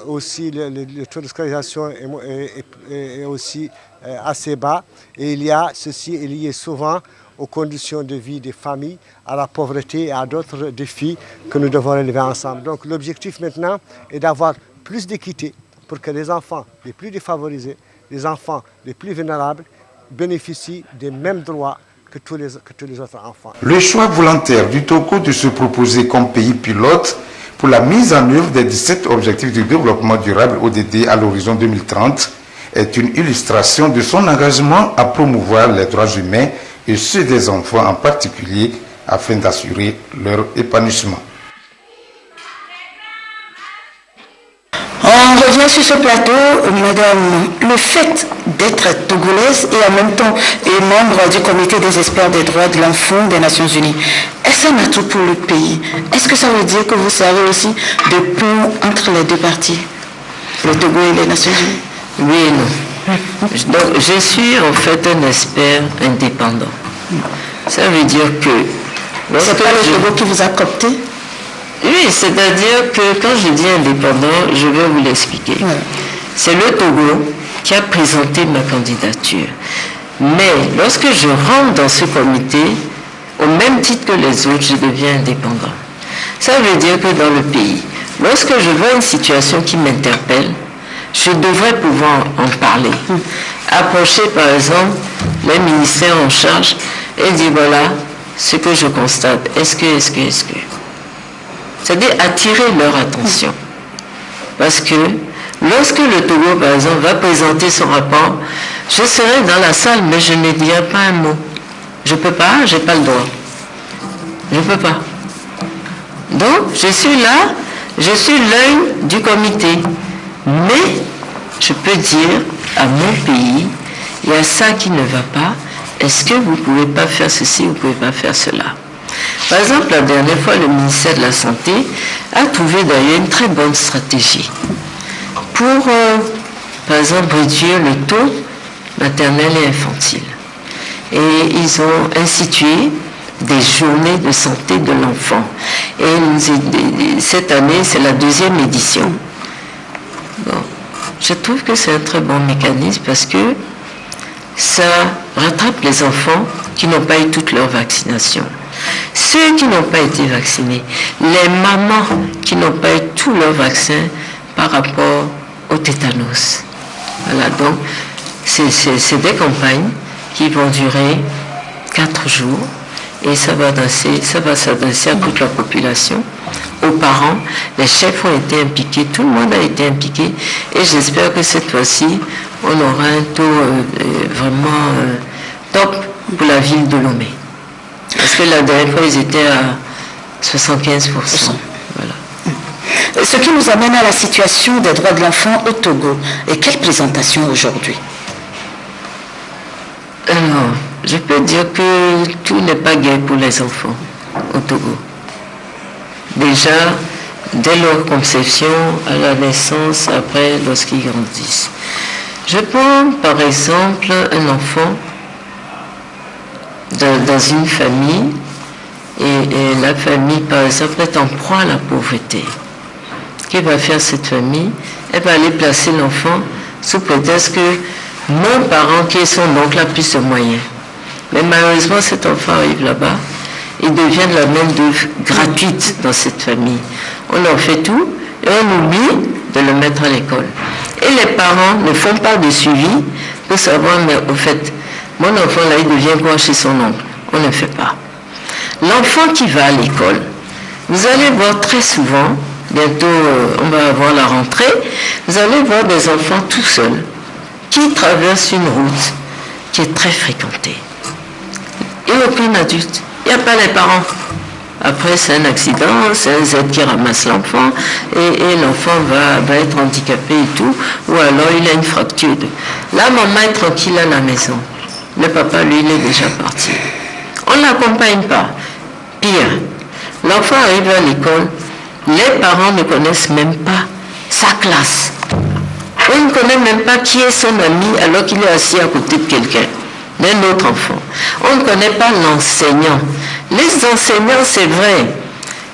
aussi le taux de scolarisation est aussi assez bas. Et ceci est lié souvent aux conditions de vie des familles, à la pauvreté et à d'autres défis que nous devons relever ensemble. Donc l'objectif maintenant est d'avoir plus d'équité pour que les enfants les plus défavorisés, les enfants les plus vulnérables bénéficient des mêmes droits que tous les autres enfants. Le choix volontaire du Togo de se proposer comme pays pilote pour la mise en œuvre des 17 objectifs du développement durable ODD à l'horizon 2030 est une illustration de son engagement à promouvoir les droits humains et ceux des enfants en particulier afin d'assurer leur épanouissement. On revient sur ce plateau, madame. Le fait d'être togolaise et en même temps membre du comité des experts des droits de l'enfant des Nations Unies, est-ce un atout pour le pays? Est-ce que ça veut dire que vous servez aussi de pont entre les deux parties, le Togo et les Nations Unies? Oui et non. Donc, je suis en fait un expert indépendant. Ça veut dire que... C'est pas le Togo qui vous a coopté? Oui, c'est-à-dire que quand je dis indépendant, je vais vous l'expliquer. Ouais. C'est le Togo qui a présenté ma candidature. Mais lorsque je rentre dans ce comité, au même titre que les autres, je deviens indépendant. Ça veut dire que dans le pays, lorsque je vois une situation qui m'interpelle, je devrais pouvoir en parler. Approcher par exemple les ministères en charge et dire voilà ce que je constate. Est-ce que. C'est-à-dire attirer leur attention. Parce que lorsque le Togo, par exemple, va présenter son rapport, je serai dans la salle, mais je ne dirai pas un mot. Je ne peux pas, je n'ai pas le droit. Je ne peux pas. Donc, je suis là, je suis l'œil du comité. Mais, je peux dire à mon pays, il y a ça qui ne va pas. Est-ce que vous ne pouvez pas faire ceci, vous ne pouvez pas faire cela? Par exemple, la dernière fois, le ministère de la Santé a trouvé d'ailleurs une très bonne stratégie pour, par exemple, réduire le taux maternel et infantile. Et ils ont institué des journées de santé de l'enfant. Et cette année, c'est la 2e édition. Bon, je trouve que c'est un très bon mécanisme parce que ça rattrape les enfants qui n'ont pas eu toutes leurs vaccinations. Ceux qui n'ont pas été vaccinés, les mamans qui n'ont pas eu tous leurs vaccins par rapport au tétanos. Voilà, donc c'est des campagnes qui vont durer 4 jours et ça va s'adresser à toute la population, aux parents. Les chefs ont été impliqués, tout le monde a été impliqué et j'espère que cette fois-ci, on aura un taux vraiment top pour la ville de Lomé. Parce que la dernière fois, ils étaient à 75%. Voilà. Ce qui nous amène à la situation des droits de l'enfant au Togo. Et quelle présentation aujourd'hui? Alors, je peux dire que tout n'est pas gai pour les enfants au Togo. Déjà, dès leur conception, à la naissance, après, lorsqu'ils grandissent. Je prends par exemple un enfant dans une famille et la famille par exemple est en proie à la pauvreté. Qu'elle va faire cette famille? Elle va aller placer l'enfant sous prétexte que mon parent qui est son oncle a plus de moyens. Mais malheureusement cet enfant arrive là-bas, il devient de la main-d'œuvre gratuite dans cette famille. On en fait tout et on oublie de le mettre à l'école. Et les parents ne font pas de suivi pour savoir, mais au fait, mon enfant là, il devient quoi chez son oncle? On ne fait pas. L'enfant qui va à l'école, vous allez voir très souvent, bientôt on va avoir la rentrée, vous allez voir des enfants tout seuls qui traversent une route qui est très fréquentée. Et aucun adulte, il n'y a pas les parents. Après, c'est un accident, c'est un Z qui ramasse l'enfant et l'enfant va être handicapé et tout, ou alors il a une fracture. La maman est tranquille à la maison. Le papa, lui, il est déjà parti. On ne l'accompagne pas. Pire, l'enfant arrive à l'école, les parents ne connaissent même pas sa classe. On ne connaît même pas qui est son ami alors qu'il est assis à côté de quelqu'un, d'un autre enfant. On ne connaît pas l'enseignant. Les enseignants, c'est vrai,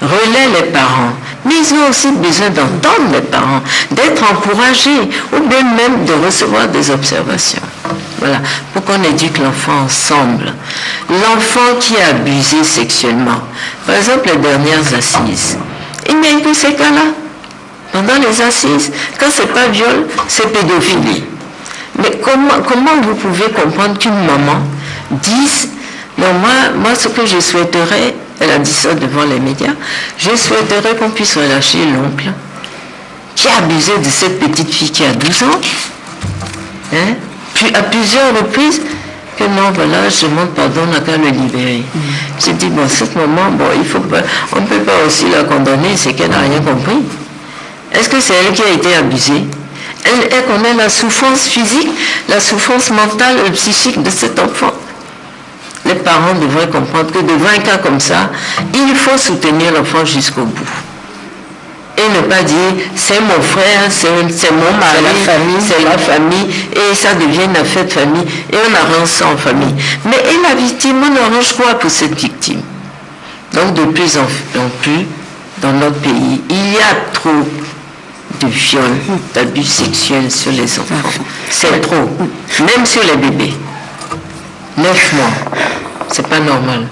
relaient les parents, mais ils ont aussi besoin d'entendre les parents, d'être encouragés ou bien même de recevoir des observations. Voilà, pour qu'on éduque l'enfant ensemble. L'enfant qui a abusé sexuellement, par exemple les dernières assises, il n'y a eu que ces cas-là. Pendant les assises, quand c'est pas viol, c'est pédophilie. Mais comment vous pouvez comprendre qu'une maman dise, non, moi ce que je souhaiterais, elle a dit ça devant les médias, je souhaiterais qu'on puisse relâcher l'oncle qui a abusé de cette petite fille qui a 12 ans, hein, puis à plusieurs reprises, que non, voilà, je demande pardon, on n'a qu'à le libérer. J'ai dit, bon, cette maman, bon, il faut pas, on ne peut pas aussi la condamner, c'est qu'elle n'a rien compris. Est-ce que c'est elle qui a été abusée? Elle connaît la souffrance physique, la souffrance mentale et psychique de cet enfant. Les parents devraient comprendre que devant un cas comme ça, il faut soutenir l'enfant jusqu'au bout. Et ne pas dire, c'est mon frère, c'est mon mari, c'est la famille, et ça devient une affaire de famille, et on arrange ça en famille. Mais et la victime, on arrange quoi pour cette victime? Donc de plus en plus, dans notre pays, il y a trop de viols, d'abus sexuels sur les enfants. C'est trop. Même sur les bébés. 9 mois. C'est pas normal.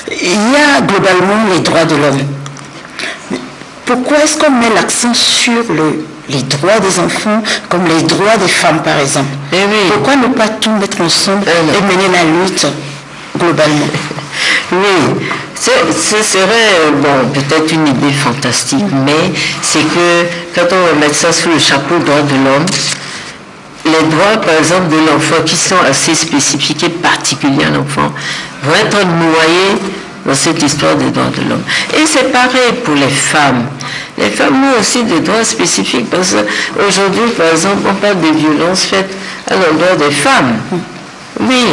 Il y a globalement les droits de l'homme. Pourquoi est-ce qu'on met l'accent sur les droits des enfants comme les droits des femmes, par exemple? Oui. Pourquoi ne pas tout mettre ensemble et mener la lutte globalement? Oui, ce serait, bon, peut-être une idée fantastique, mais c'est que quand on va mettre ça sous le chapeau droits de l'homme, les droits, par exemple, de l'enfant qui sont assez spécifiques et particuliers à l'enfant vont être noyés dans cette histoire des droits de l'homme. Et c'est pareil pour les femmes. Les femmes ont aussi des droits spécifiques parce qu'aujourd'hui, par exemple, on parle des violences faites à l'endroit des femmes. Oui,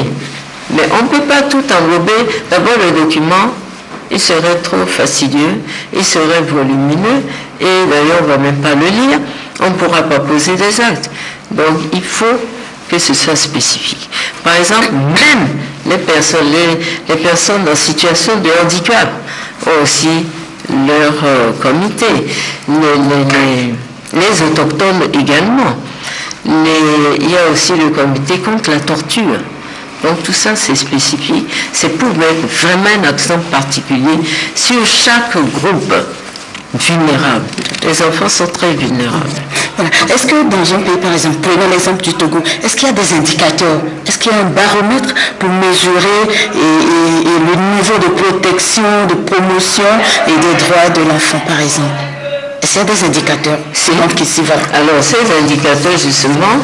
mais on ne peut pas tout englober. D'abord, le document, il serait trop fastidieux, il serait volumineux, et d'ailleurs, on ne va même pas le lire. On ne pourra pas poser des actes. Donc, il faut que ce soit spécifique. Par exemple, même les personnes en situation de handicap ont aussi leur comité. Les autochtones également. Il y a aussi le comité contre la torture. Donc tout ça, c'est spécifique. C'est pour mettre vraiment un accent particulier sur chaque groupe vulnérable. Les enfants sont très vulnérables. Voilà. Est-ce que dans un pays, par exemple, prenons l'exemple du Togo, est-ce qu'il y a des indicateurs? Est-ce qu'il y a un baromètre pour mesurer et le niveau de protection, de promotion et des droits de l'enfant, par exemple? Est-ce qu'il y a des indicateurs? C'est donc qui s'y va. Alors, ces indicateurs, justement,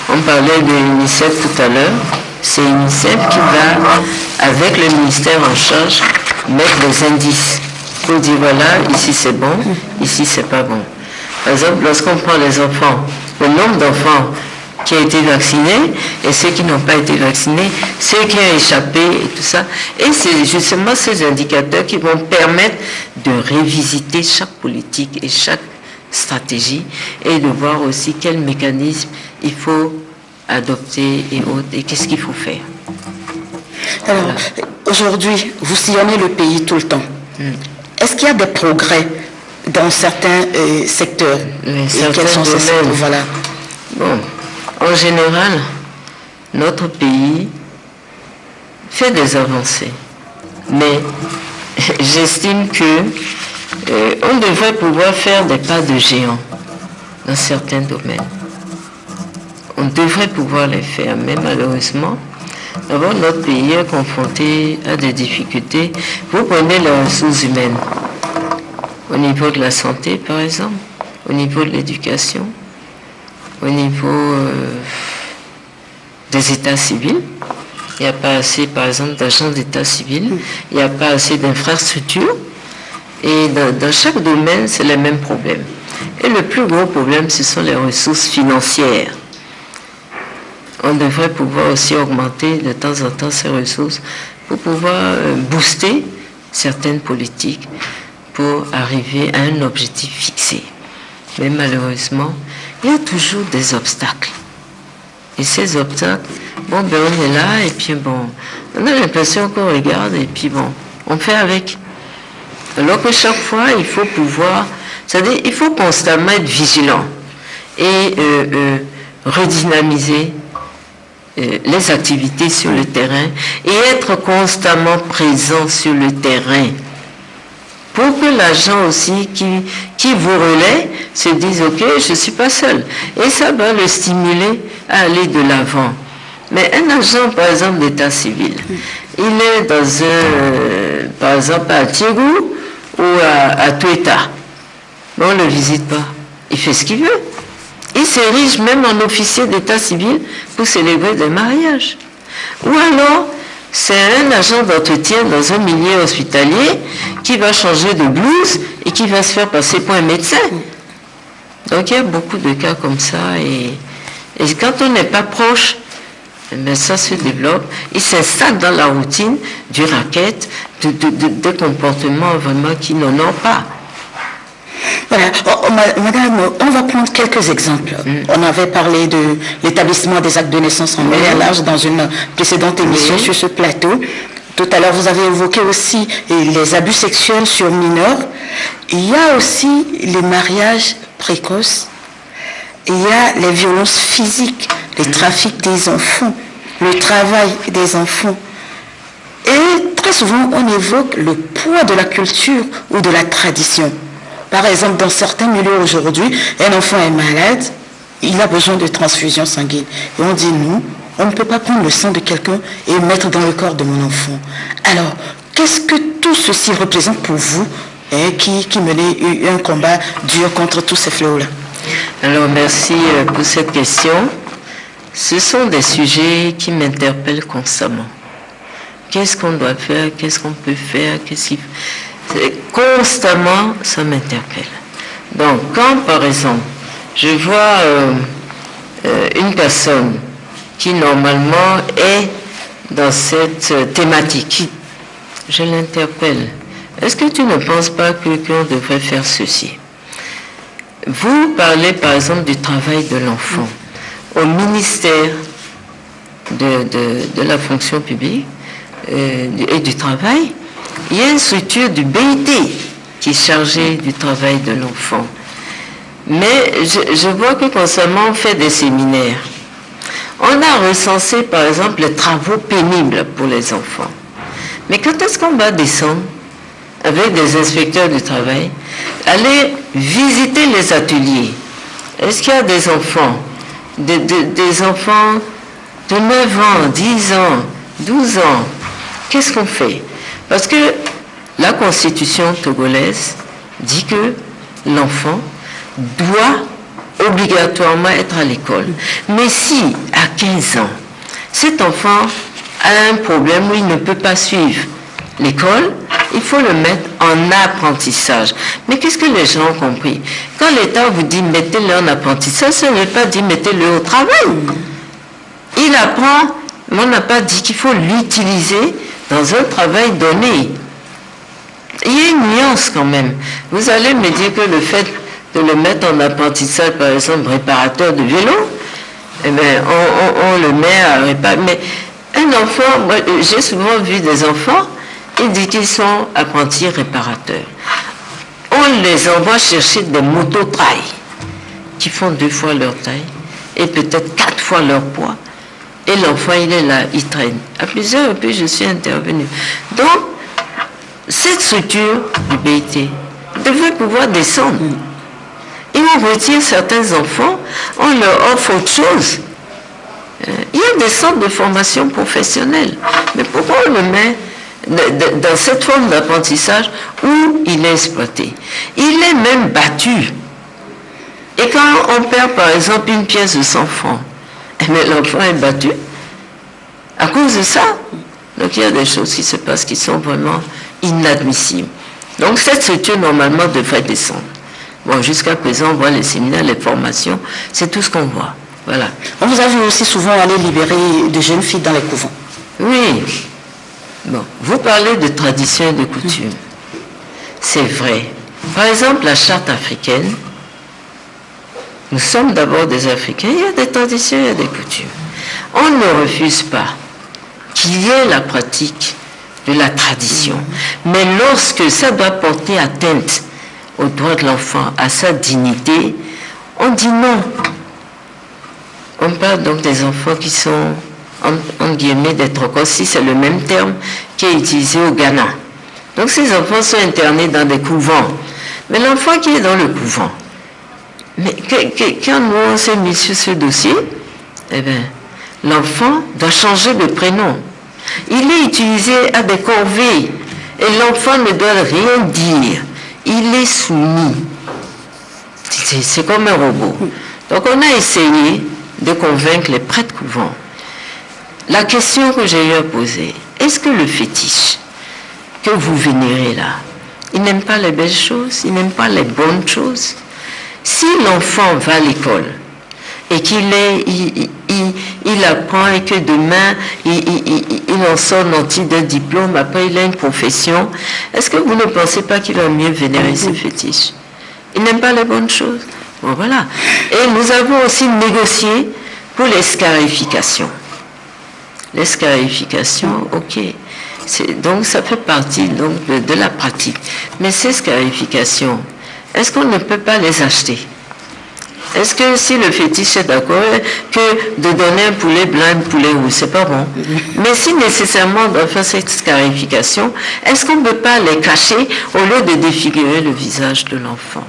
on parlait de l'UNICEF tout à l'heure. C'est l'UNICEF qui va, avec le ministère en charge, mettre des indices pour dire voilà, ici c'est bon, ici c'est pas bon. Par exemple, lorsqu'on prend les enfants, le nombre d'enfants qui ont été vaccinés et ceux qui n'ont pas été vaccinés, ceux qui ont échappé et tout ça. Et c'est justement ces indicateurs qui vont permettre de révisiter chaque politique et chaque stratégie et de voir aussi quel mécanisme il faut adopter et autres, et qu'est-ce qu'il faut faire. Alors, voilà. Aujourd'hui, vous sillonnez le pays tout le temps. Est-ce qu'il y a des progrès dans certains secteurs? Quels sont ces secteurs? Voilà. Bon, en général, notre pays fait des avancées. Mais j'estime que on devrait pouvoir faire des pas de géant dans certains domaines. On devrait pouvoir les faire, mais malheureusement, d'abord notre pays est confronté à des difficultés. Vous prenez les ressources humaines, au niveau de la santé par exemple, au niveau de l'éducation, au niveau des états civils. Il n'y a pas assez, par exemple, d'agents d'état civil, il n'y a pas assez d'infrastructures. Et dans chaque domaine, c'est les mêmes problèmes. Et le plus gros problème, ce sont les ressources financières. On devrait pouvoir aussi augmenter de temps en temps ces ressources pour pouvoir booster certaines politiques pour arriver à un objectif fixé. Mais malheureusement, il y a toujours des obstacles. Et ces obstacles, bon, ben on est là et puis bon, on a l'impression qu'on regarde et puis bon, on fait avec. Alors que chaque fois, il faut pouvoir, c'est-à-dire il faut constamment être vigilant et redynamiser les activités sur le terrain et être constamment présent sur le terrain pour que l'agent aussi qui vous relaie se dise « Ok, je ne suis pas seul ». Et ça va le stimuler à aller de l'avant. Mais un agent, par exemple, d'état civil, il est dans par exemple à Tigou ou à Tueta. On ne le visite pas. Il fait ce qu'il veut. Il s'érige même en officier d'état civil pour célébrer des mariages. Ou alors, c'est un agent d'entretien dans un milieu hospitalier qui va changer de blouse et qui va se faire passer pour un médecin. Donc il y a beaucoup de cas comme ça. Et quand on n'est pas proche, mais ça se développe, il s'installe dans la routine du racket, de comportements vraiment qui n'en ont pas. Voilà. Madame, on va prendre quelques exemples. On avait parlé de l'établissement des actes de naissance en long et large dans une précédente émission sur ce plateau. Tout à l'heure, vous avez évoqué aussi les abus sexuels sur mineurs. Il y a aussi les mariages précoces. Il y a les violences physiques, les trafics des enfants, le travail des enfants. Et très souvent, on évoque le poids de la culture ou de la tradition. Par exemple, dans certains milieux aujourd'hui, un enfant est malade, il a besoin de transfusion sanguine. Et on dit non, on ne peut pas prendre le sang de quelqu'un et mettre dans le corps de mon enfant. Alors, qu'est-ce que tout ceci représente pour vous qui menez un combat dur contre tous ces fléaux-là? Alors, merci pour cette question. Ce sont des sujets qui m'interpellent constamment. Qu'est-ce qu'on doit faire? Qu'est-ce qu'on peut faire? Constamment, ça m'interpelle. Donc, quand, par exemple, je vois une personne qui, normalement, est dans cette thématique, je l'interpelle. Est-ce que tu ne penses pas que quelqu'un devrait faire ceci? Vous parlez, par exemple, du travail de l'enfant. Au ministère de la fonction publique et du travail, il y a une structure du BIT qui est chargée du travail de l'enfant. Mais je vois que constamment on fait des séminaires. On a recensé par exemple les travaux pénibles pour les enfants. Mais quand est-ce qu'on va descendre avec des inspecteurs du travail, aller visiter les ateliers? Est-ce qu'il y a des enfants, des enfants de 9 ans, 10 ans, 12 ans? Qu'est-ce qu'on fait? Parce que la constitution togolaise dit que l'enfant doit obligatoirement être à l'école. Mais si, à 15 ans, cet enfant a un problème où il ne peut pas suivre l'école, il faut le mettre en apprentissage. Mais qu'est-ce que les gens ont compris? Quand l'État vous dit mettez-le en apprentissage, ça ne veut pas dire mettez-le au travail. Il apprend, mais on n'a pas dit qu'il faut l'utiliser dans un travail donné. Il y a une nuance quand même. Vous allez me dire que le fait de le mettre en apprentissage, par exemple, réparateur de vélo, eh bien, on le met à réparer. Mais un enfant, moi, j'ai souvent vu des enfants, ils disent qu'ils sont apprentis réparateurs. On les envoie chercher des mototrails qui font 2 fois leur taille et peut-être 4 fois leur poids. Et l'enfant, il est là, il traîne. À plusieurs reprises, je suis intervenue. Donc, cette structure du BIT devrait pouvoir descendre. Et on retire certains enfants, on leur offre autre chose. Il y a des centres de formation professionnelle. Mais pourquoi on le met dans cette forme d'apprentissage où il est exploité? Il est même battu. Et quand on perd, par exemple, une pièce de 100 francs, mais l'enfant est battu à cause de ça. Donc il y a des choses qui se passent qui sont vraiment inadmissibles. Donc cette structure normalement devrait descendre. Bon, jusqu'à présent, on voit les séminaires, les formations, c'est tout ce qu'on voit. Voilà. On vous a vu aussi souvent aller libérer de jeunes filles dans les couvents. Oui. Bon, vous parlez de tradition et de coutume. C'est vrai. Par exemple, la charte africaine, nous sommes d'abord des Africains, il y a des traditions, il y a des coutumes. On ne refuse pas qu'il y ait la pratique de la tradition. Mais lorsque ça doit porter atteinte aux droits de l'enfant, à sa dignité, on dit non. On parle donc des enfants qui sont en guillemets, des trocos, si c'est le même terme qui est utilisé au Ghana. Donc ces enfants sont internés dans des couvents. Mais l'enfant qui est dans le couvent, mais quand nous on s'est mis sur ce dossier, eh bien, l'enfant doit changer de prénom. Il est utilisé à des corvées et l'enfant ne doit rien dire. Il est soumis. C'est comme un robot. Donc on a essayé de convaincre les prêtres couvents. La question que j'ai eu à poser, est-ce que le fétiche que vous vénérez là, il n'aime pas les belles choses, il n'aime pas les bonnes choses? Si l'enfant va à l'école et qu'il apprend et que demain il en sort nanti d'un diplôme, après il a une profession, est-ce que vous ne pensez pas qu'il va mieux vénérer ce fétiche? Il n'aime pas les bonnes choses. Bon, voilà. Et nous avons aussi négocié pour les scarifications. Les scarifications, ok. Donc ça fait partie donc, de la pratique. Mais ces scarifications, est-ce qu'on ne peut pas les acheter? Est-ce que si le fétiche est d'accord que de donner un poulet blanc, un poulet rouge, c'est pas bon? Mais si nécessairement on doit faire cette scarification, est-ce qu'on ne peut pas les cacher au lieu de défigurer le visage de l'enfant?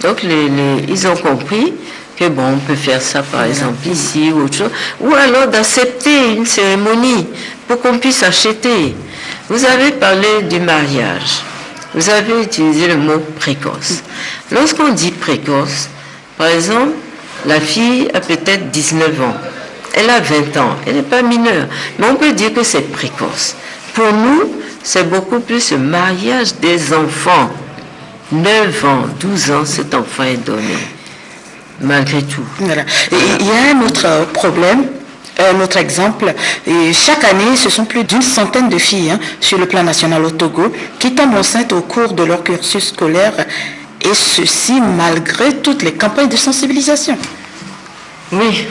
Donc ils ont compris que bon, on peut faire ça par exemple ici ou autre chose, ou alors d'accepter une cérémonie pour qu'on puisse acheter. Vous avez parlé du mariage, vous avez utilisé le mot précoce. Lorsqu'on dit précoce, par exemple, la fille a peut-être 19 ans, elle a 20 ans, elle n'est pas mineure, mais on peut dire que c'est précoce. Pour nous, c'est beaucoup plus le mariage des enfants. 9 ans, 12 ans, cet enfant est donné, malgré tout. Voilà. Et il y a un autre problème, un autre exemple. Et chaque année, ce sont plus d'une centaine de filles sur le plan national au Togo qui tombent enceintes au cours de leur cursus scolaire, et ceci malgré toutes les campagnes de sensibilisation. Oui.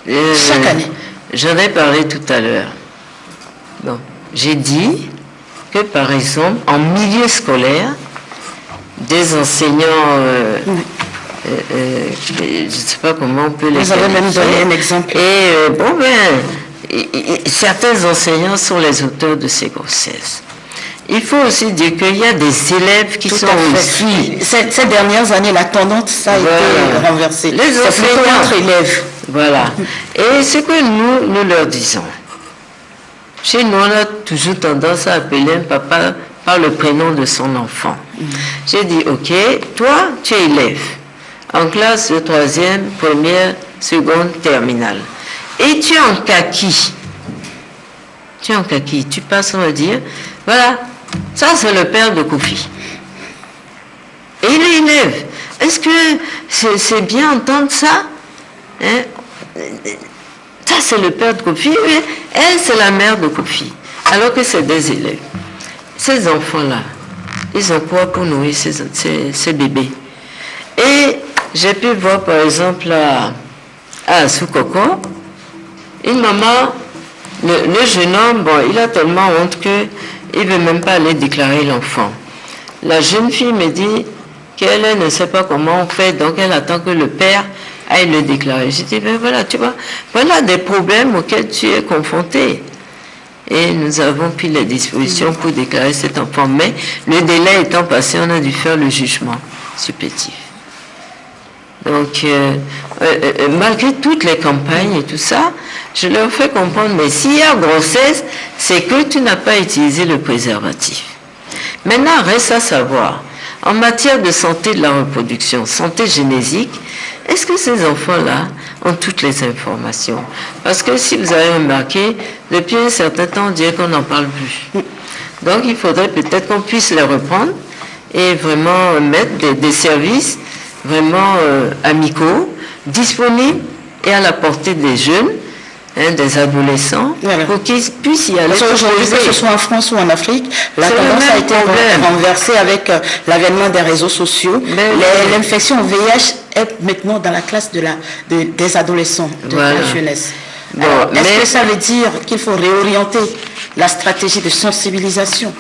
Chaque année. J'en ai parlé tout à l'heure. Bon, j'ai dit que par exemple, en milieu scolaire, des enseignants, je ne sais pas comment on peut les Vous avez même donné un exemple. Et bon, certains enseignants sont les auteurs de ces grossesses. Il faut aussi dire qu'il y a des élèves qui sont aussi... Ces dernières années, la tendance a été renversée. Les enseignants entre élèves. Voilà. Et ce que nous leur disons, chez nous, on a toujours tendance à appeler un papa par le prénom de son enfant. J'ai dit, ok, toi, tu es élève, en classe de 3e, 1er, 2e, terminale. Et tu es en kaki. Tu es en kaki. Tu passes, on va dire, voilà, ça c'est le père de Kofi. Et il est élève. Est-ce que c'est bien entendre ça? Hein? Ça c'est le père de Kofi, mais elle c'est la mère de Kofi. Alors que c'est des élèves. Ces enfants-là, ils ont quoi pour nourrir ces bébés? Et j'ai pu voir par exemple à Soukoko, une maman, le jeune homme, bon, il a tellement honte qu'il ne veut même pas aller déclarer l'enfant. La jeune fille me dit qu'elle ne sait pas comment on fait, donc elle attend que le père aille le déclarer. J'ai dit, ben voilà, tu vois, voilà des problèmes auxquels tu es confronté. Et nous avons pris les dispositions pour déclarer cet enfant. Mais le délai étant passé, on a dû faire le jugement supplétif. Donc, malgré toutes les campagnes et tout ça, je leur fais comprendre, mais s'il y a grossesse, c'est que tu n'as pas utilisé le préservatif. Maintenant, reste à savoir, en matière de santé de la reproduction, santé génétique, est-ce que ces enfants-là ont toutes les informations? Parce que si vous avez remarqué, depuis un certain temps, on dirait qu'on n'en parle plus. Donc il faudrait peut-être qu'on puisse les reprendre et vraiment mettre des services vraiment amicaux, disponibles et à la portée des jeunes, des adolescents, voilà, pour qu'ils puissent y aller. Aujourd'hui, que ce soit en France ou en Afrique, la tendance a été renversée avec l'avènement des réseaux sociaux. L'infection VIH est maintenant dans la classe des adolescents, de la jeunesse. Bon, est-ce que ça veut dire qu'il faut réorienter la stratégie de sensibilisation?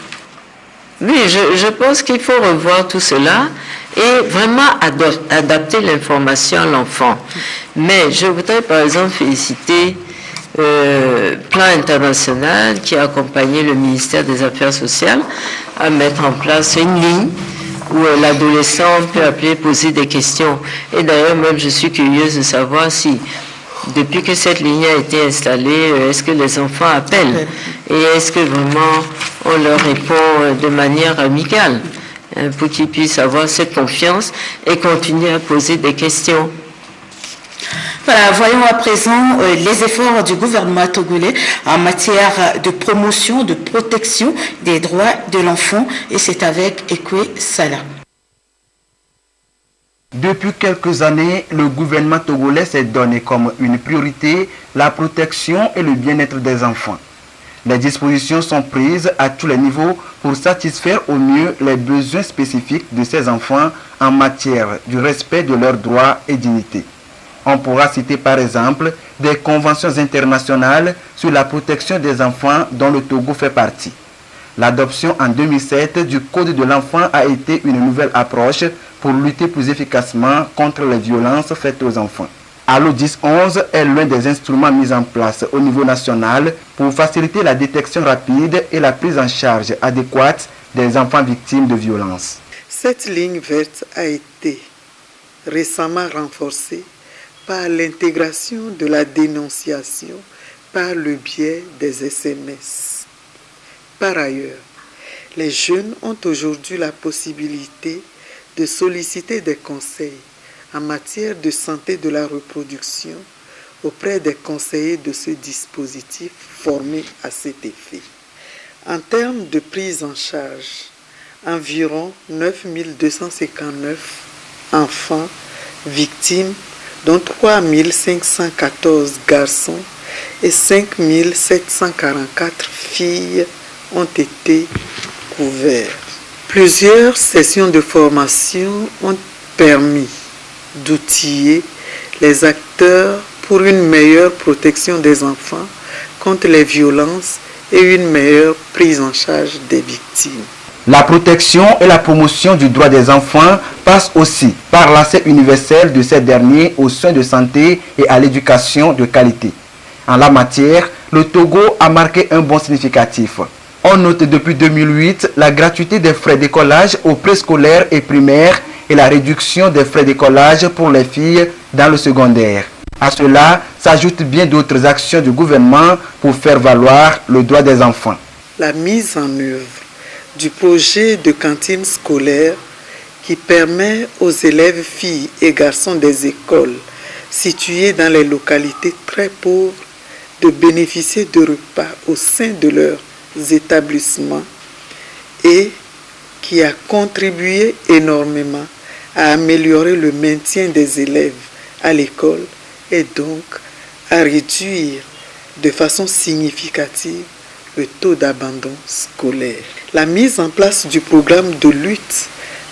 Oui, je pense qu'il faut revoir tout cela et vraiment adapter l'information à l'enfant. Mais je voudrais par exemple féliciter Plan International qui a accompagné le ministère des Affaires sociales à mettre en place une ligne où l'adolescent peut appeler, poser des questions. Et d'ailleurs, même je suis curieuse de savoir si, depuis que cette ligne a été installée, est-ce que les enfants appellent et est-ce que vraiment on leur répond de manière amicale pour qu'ils puissent avoir cette confiance et continuer à poser des questions. Voilà, voyons à présent les efforts du gouvernement togolais en matière de promotion, de protection des droits de l'enfant, et c'est avec Ekwe Salah. Depuis quelques années, le gouvernement togolais s'est donné comme une priorité la protection et le bien-être des enfants. Les dispositions sont prises à tous les niveaux pour satisfaire au mieux les besoins spécifiques de ces enfants en matière du respect de leurs droits et dignité. On pourra citer par exemple des conventions internationales sur la protection des enfants dont le Togo fait partie. L'adoption en 2007 du Code de l'enfant a été une nouvelle approche pour lutter plus efficacement contre les violences faites aux enfants. Allo 1011 est l'un des instruments mis en place au niveau national pour faciliter la détection rapide et la prise en charge adéquate des enfants victimes de violences. Cette ligne verte a été récemment renforcée par l'intégration de la dénonciation par le biais des SMS. Par ailleurs, les jeunes ont aujourd'hui la possibilité de solliciter des conseils en matière de santé de la reproduction auprès des conseillers de ce dispositif formés à cet effet. En termes de prise en charge, environ 9 259 enfants victimes, dont 3 514 garçons et 5 744 filles ont été couverts. Plusieurs sessions de formation ont permis d'outiller les acteurs pour une meilleure protection des enfants contre les violences et une meilleure prise en charge des victimes. La protection et la promotion du droit des enfants passe aussi par l'accès universel de ces derniers aux soins de santé et à l'éducation de qualité. En la matière, le Togo a marqué un bond significatif. On note depuis 2008 la gratuité des frais d'écolage aux préscolaires et primaires et la réduction des frais d'écolage pour les filles dans le secondaire. À cela s'ajoutent bien d'autres actions du gouvernement pour faire valoir le droit des enfants. La mise en œuvre du projet de cantine scolaire qui permet aux élèves filles et garçons des écoles situées dans les localités très pauvres de bénéficier de repas au sein de leurs établissements et qui a contribué énormément à améliorer le maintien des élèves à l'école et donc à réduire de façon significative le taux d'abandon scolaire. La mise en place du programme de lutte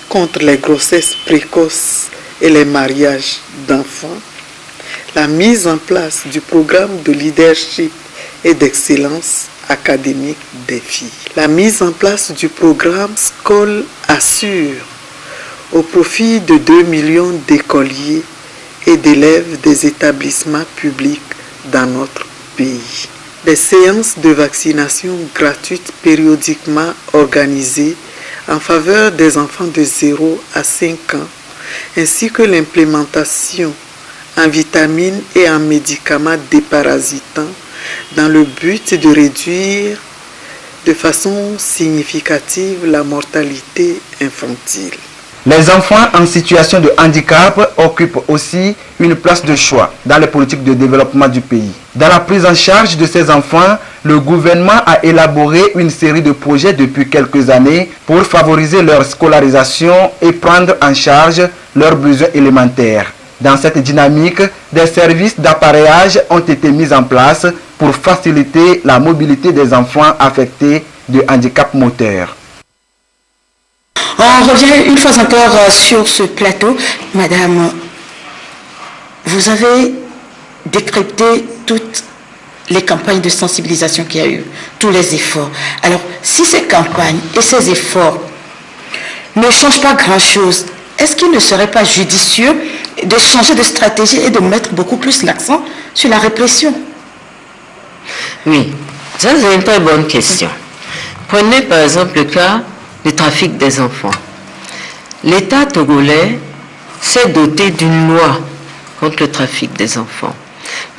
contre les grossesses précoces et les mariages d'enfants, la mise en place du programme de leadership et d'excellence académique des filles, la mise en place du programme Scol Assure au profit de 2 millions d'écoliers et d'élèves des établissements publics dans notre pays. Des séances de vaccination gratuites périodiquement organisées en faveur des enfants de 0 à 5 ans, ainsi que l'implémentation en vitamines et en médicaments déparasitants dans le but de réduire de façon significative la mortalité infantile. Les enfants en situation de handicap occupent aussi une place de choix dans les politiques de développement du pays. Dans la prise en charge de ces enfants, le gouvernement a élaboré une série de projets depuis quelques années pour favoriser leur scolarisation et prendre en charge leurs besoins élémentaires. Dans cette dynamique, des services d'appareillage ont été mis en place pour faciliter la mobilité des enfants affectés de handicap moteur. On revient une fois encore sur ce plateau. Madame, vous avez décrypté toutes les campagnes de sensibilisation qu'il y a eu, tous les efforts. Alors, si ces campagnes et ces efforts ne changent pas grand-chose est-ce qu'il ne serait pas judicieux de changer de stratégie et de mettre beaucoup plus l'accent sur la répression? Oui, ça c'est une très bonne question. Prenez par exemple le cas du trafic des enfants. L'État togolais s'est doté d'une loi contre le trafic des enfants.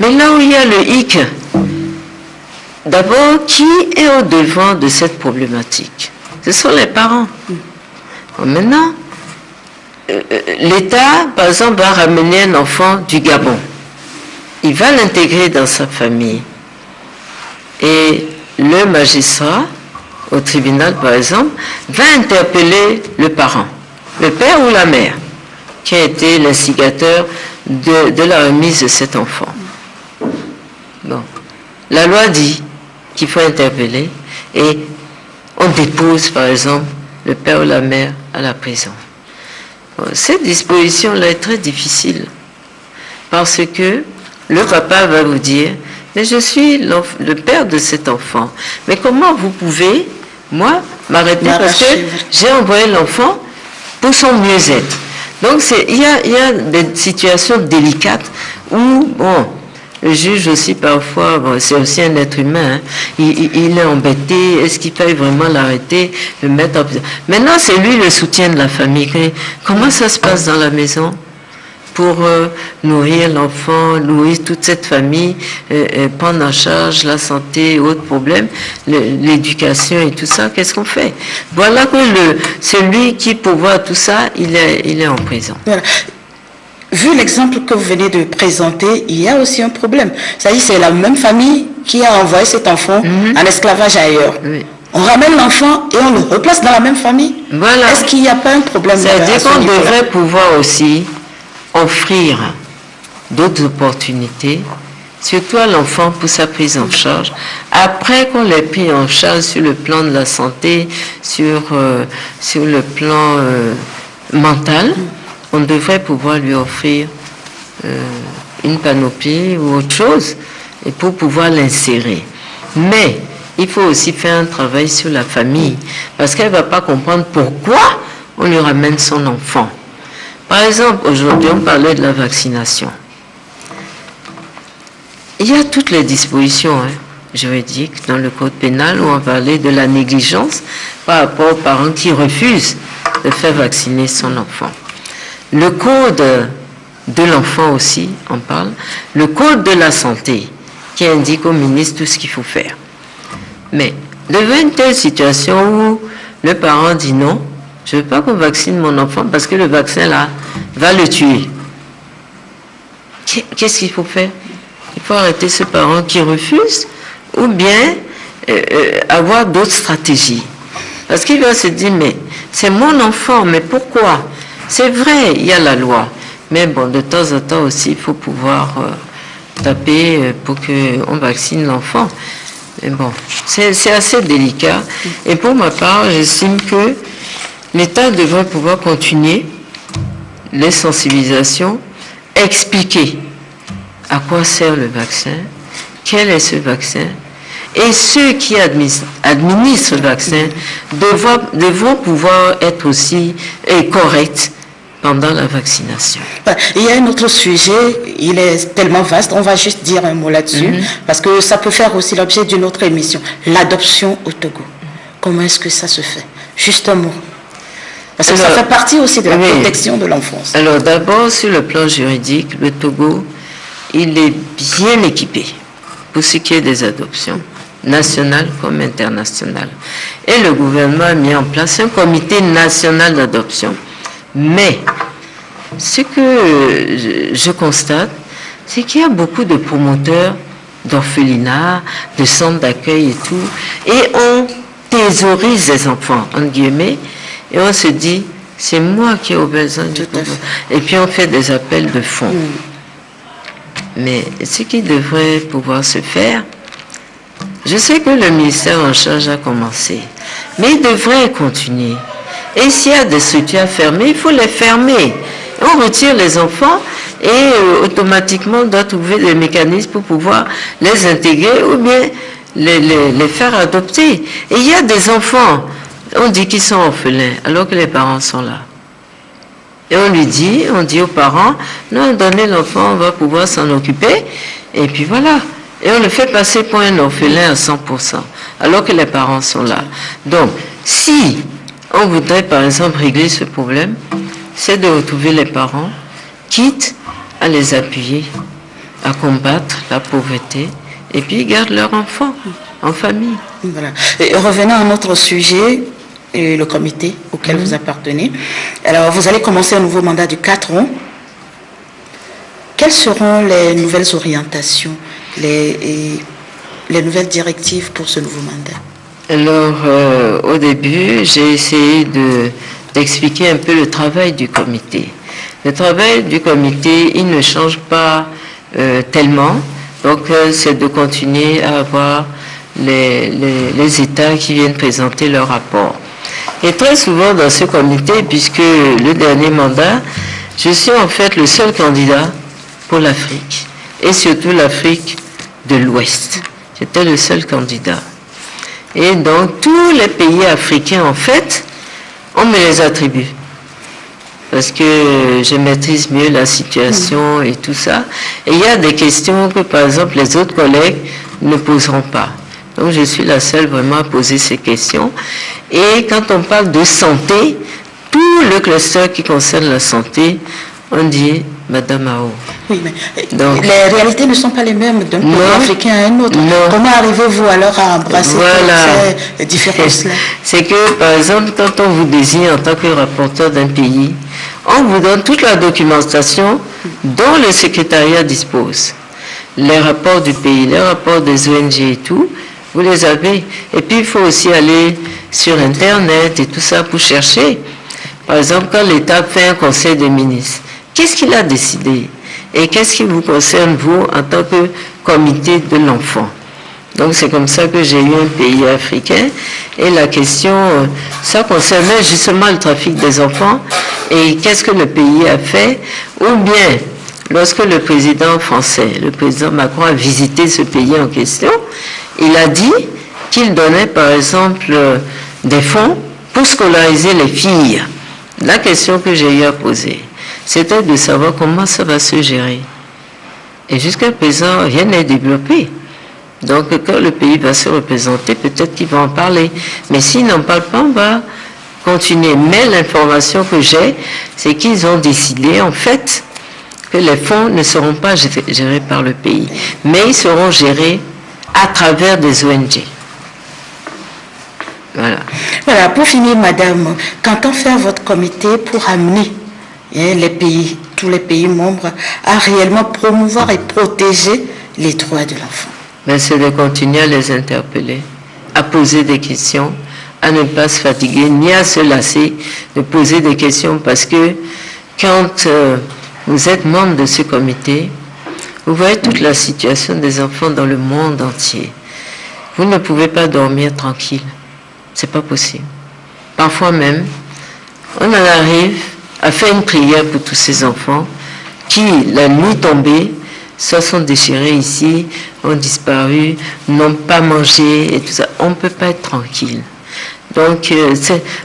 Mais là où il y a le hic, d'abord, qui est au devant de cette problématique? Ce sont les parents. Maintenant, l'État, par exemple, va ramener un enfant du Gabon. Il va l'intégrer dans sa famille. Et le magistrat, au tribunal par exemple, va interpeller le parent, le père ou la mère, qui a été l'instigateur de la remise de cet enfant. Bon. La loi dit qu'il faut interpeller et on dépose par exemple le père ou la mère à la prison. Bon, cette disposition-là est très difficile parce que le papa va vous dire: mais je suis le père de cet enfant. Mais comment vous pouvez, moi, m'arrêter parce que j'ai envoyé l'enfant pour son mieux-être. Donc, il y a des situations délicates où, bon, le juge aussi parfois, bon, c'est aussi un être humain, hein, il est embêté, est-ce qu'il faille vraiment l'arrêter, le mettre en prison? Maintenant, c'est lui le soutien de la famille. Comment ça se passe dans la maison pour nourrir l'enfant, nourrir toute cette famille, prendre en charge la santé et autres problèmes, l'éducation et tout ça, qu'est-ce qu'on fait? Voilà que celui qui pourvoit tout ça, il est en prison. Voilà. Vu l'exemple que vous venez de présenter, il y a aussi un problème. C'est-à-dire c'est la même famille qui a envoyé cet enfant en esclavage ailleurs. Oui. On ramène l'enfant et on le replace dans la même famille. Voilà. Est-ce qu'il n'y a pas un problème? C'est-à-dire qu'on devrait pouvoir aussi offrir d'autres opportunités, surtout à l'enfant pour sa prise en charge. Après qu'on l'ait pris en charge sur le plan de la santé, sur le plan mental, on devrait pouvoir lui offrir une panoplie ou autre chose et pour pouvoir l'insérer. Mais il faut aussi faire un travail sur la famille parce qu'elle ne va pas comprendre pourquoi on lui ramène son enfant. Par exemple, aujourd'hui, on parlait de la vaccination. Il y a toutes les dispositions juridiques dans le code pénal où on parlait de la négligence par rapport aux parents qui refusent de faire vacciner son enfant. Le code de l'enfant aussi en parle. Le code de la santé qui indique au ministre tout ce qu'il faut faire. Mais devant une telle situation où le parent dit non, je ne veux pas qu'on vaccine mon enfant parce que le vaccin là va le tuer. Qu'est-ce qu'il faut faire? Il faut arrêter ce parent qui refuse ou bien avoir d'autres stratégies. Parce qu'il va se dire, mais c'est mon enfant, mais pourquoi? C'est vrai, il y a la loi. Mais bon, de temps en temps aussi, il faut pouvoir taper pour qu'on vaccine l'enfant. Mais bon, c'est assez délicat. Et pour ma part, j'estime que l'État devrait pouvoir continuer les sensibilisations, expliquer à quoi sert le vaccin, quel est ce vaccin, et ceux qui administrent le vaccin devront pouvoir être aussi corrects pendant la vaccination. Il y a un autre sujet, il est tellement vaste, on va juste dire un mot là-dessus, parce que ça peut faire aussi l'objet d'une autre émission, l'adoption au Togo. Comment est-ce que ça se fait? Juste un mot. Parce que ça fait partie aussi de la protection de l'enfance. Alors d'abord, sur le plan juridique, le Togo, il est bien équipé pour ce qui est des adoptions, nationales comme internationales. Et le gouvernement a mis en place un comité national d'adoption. Mais ce que je constate, c'est qu'il y a beaucoup de promoteurs d'orphelinats, de centres d'accueil et tout, et on thésaurise les enfants, entre guillemets, et on se dit, c'est moi qui ai besoin de tout. Et puis on fait des appels de fonds. Mais ce qui devrait pouvoir se faire, je sais que le ministère en charge a commencé, mais il devrait continuer. Et s'il y a des structures à fermer, il faut les fermer. On retire les enfants et automatiquement on doit trouver des mécanismes pour pouvoir les intégrer ou bien les faire adopter. Et il y a des enfants, on dit qu'ils sont orphelins alors que les parents sont là. Et on dit aux parents, non, donnez l'enfant, on va pouvoir s'en occuper. Et puis voilà. Et on le fait passer pour un orphelin à 100%, alors que les parents sont là. Donc, si on voudrait par exemple régler ce problème, c'est de retrouver les parents, quitte à les appuyer, à combattre la pauvreté, et puis ils gardent leur enfant en famille. Voilà. Et revenons à notre sujet, le comité auquel vous appartenez. Alors, vous allez commencer un nouveau mandat de 4 ans. Quelles seront les nouvelles orientations, les nouvelles directives pour ce nouveau mandat? Alors, au début, j'ai essayé d'expliquer un peu le travail du comité. Le travail du comité, il ne change pas tellement. Donc, c'est de continuer à avoir les États qui viennent présenter leur rapport. Et très souvent dans ce comité, puisque le dernier mandat, je suis en fait le seul candidat pour l'Afrique, et surtout l'Afrique de l'Ouest. J'étais le seul candidat. Et donc, tous les pays africains, en fait, on me les attribue. Parce que je maîtrise mieux la situation et tout ça. Et il y a des questions que, par exemple, les autres collègues ne poseront pas. Donc, je suis la seule vraiment à poser ces questions. Et quand on parle de santé, tout le cluster qui concerne la santé, on dit Madame Ao. Oui, mais donc, les réalités ne sont pas les mêmes d'un pays africain à un autre. Non. Comment arrivez-vous alors à embrasser toutes ces différences-là? C'est que, par exemple, quand on vous désigne en tant que rapporteur d'un pays, on vous donne toute la documentation dont le secrétariat dispose. Les rapports du pays, les rapports des ONG et tout, vous les avez. Et puis, il faut aussi aller sur Internet et tout ça pour chercher. Par exemple, quand l'État fait un conseil des ministres, qu'est-ce qu'il a décidé? Et qu'est-ce qui vous concerne, vous, en tant que comité de l'enfant? Donc, c'est comme ça que j'ai eu un pays africain. Et la question, ça concernait justement le trafic des enfants. Et qu'est-ce que le pays a fait? Ou bien, lorsque le président français, le président Macron, a visité ce pays en question, il a dit qu'il donnait, par exemple, des fonds pour scolariser les filles. La question que j'ai eu à poser, c'était de savoir comment ça va se gérer. Et jusqu'à présent, rien n'est développé. Donc, quand le pays va se représenter, peut-être qu'il va en parler. Mais s'il n'en parle pas, on va continuer. Mais l'information que j'ai, c'est qu'ils ont décidé, en fait, que les fonds ne seront pas gérés par le pays, mais ils seront gérés à travers des ONG. Voilà. Voilà, pour finir, madame, qu'entend faire votre comité pour amener les pays, tous les pays membres, à réellement promouvoir et protéger les droits de l'enfant? Mais c'est de continuer à les interpeller, à poser des questions, à ne pas se fatiguer, ni à se lasser de poser des questions, parce que quand vous êtes membre de ce comité, vous voyez toute la situation des enfants dans le monde entier. Vous ne pouvez pas dormir tranquille. C'est pas possible. Parfois même, on en arrive à faire une prière pour tous ces enfants qui, la nuit tombée, se sont déchirés ici, ont disparu, n'ont pas mangé et tout ça. On ne peut pas être tranquille. Donc,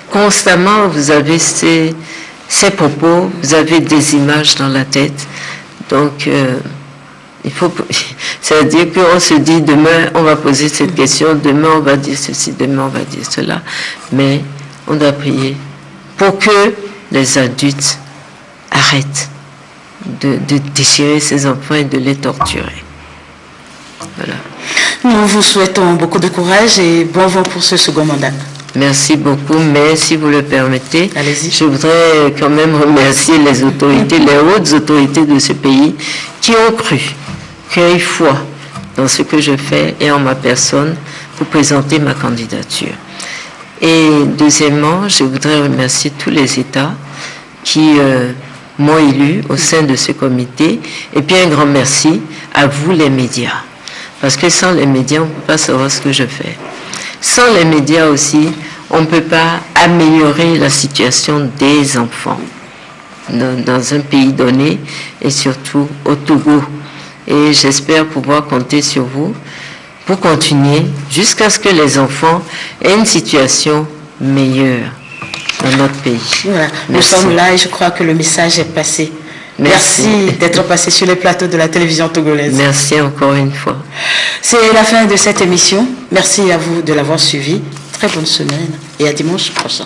constamment, vous avez ces propos, vous avez des images dans la tête. Donc, il faut, c'est-à-dire qu'on se dit demain on va poser cette question, demain on va dire ceci, demain on va dire cela, mais on doit prier pour que les adultes arrêtent de déchirer ces enfants et de les torturer. Voilà. Nous vous souhaitons beaucoup de courage et bon vent pour ce second mandat. Merci beaucoup, mais si vous le permettez, allez-y. Je voudrais quand même remercier les autorités, les hautes autorités de ce pays qui ont cru, qui ont eu foi dans ce que je fais et en ma personne pour présenter ma candidature. Et deuxièmement, je voudrais remercier tous les États qui m'ont élu au sein de ce comité. Et puis un grand merci à vous les médias. Parce que sans les médias, on ne peut pas savoir ce que je fais. Sans les médias aussi, on ne peut pas améliorer la situation des enfants dans un pays donné et surtout au Togo. Et j'espère pouvoir compter sur vous pour continuer jusqu'à ce que les enfants aient une situation meilleure. dans notre pays. Voilà. Nous sommes là et je crois que le message est passé. Merci d'être passé sur les plateaux de la télévision togolaise. Merci encore une fois. C'est la fin de cette émission. Merci à vous de l'avoir suivi. Très bonne semaine et à dimanche prochain.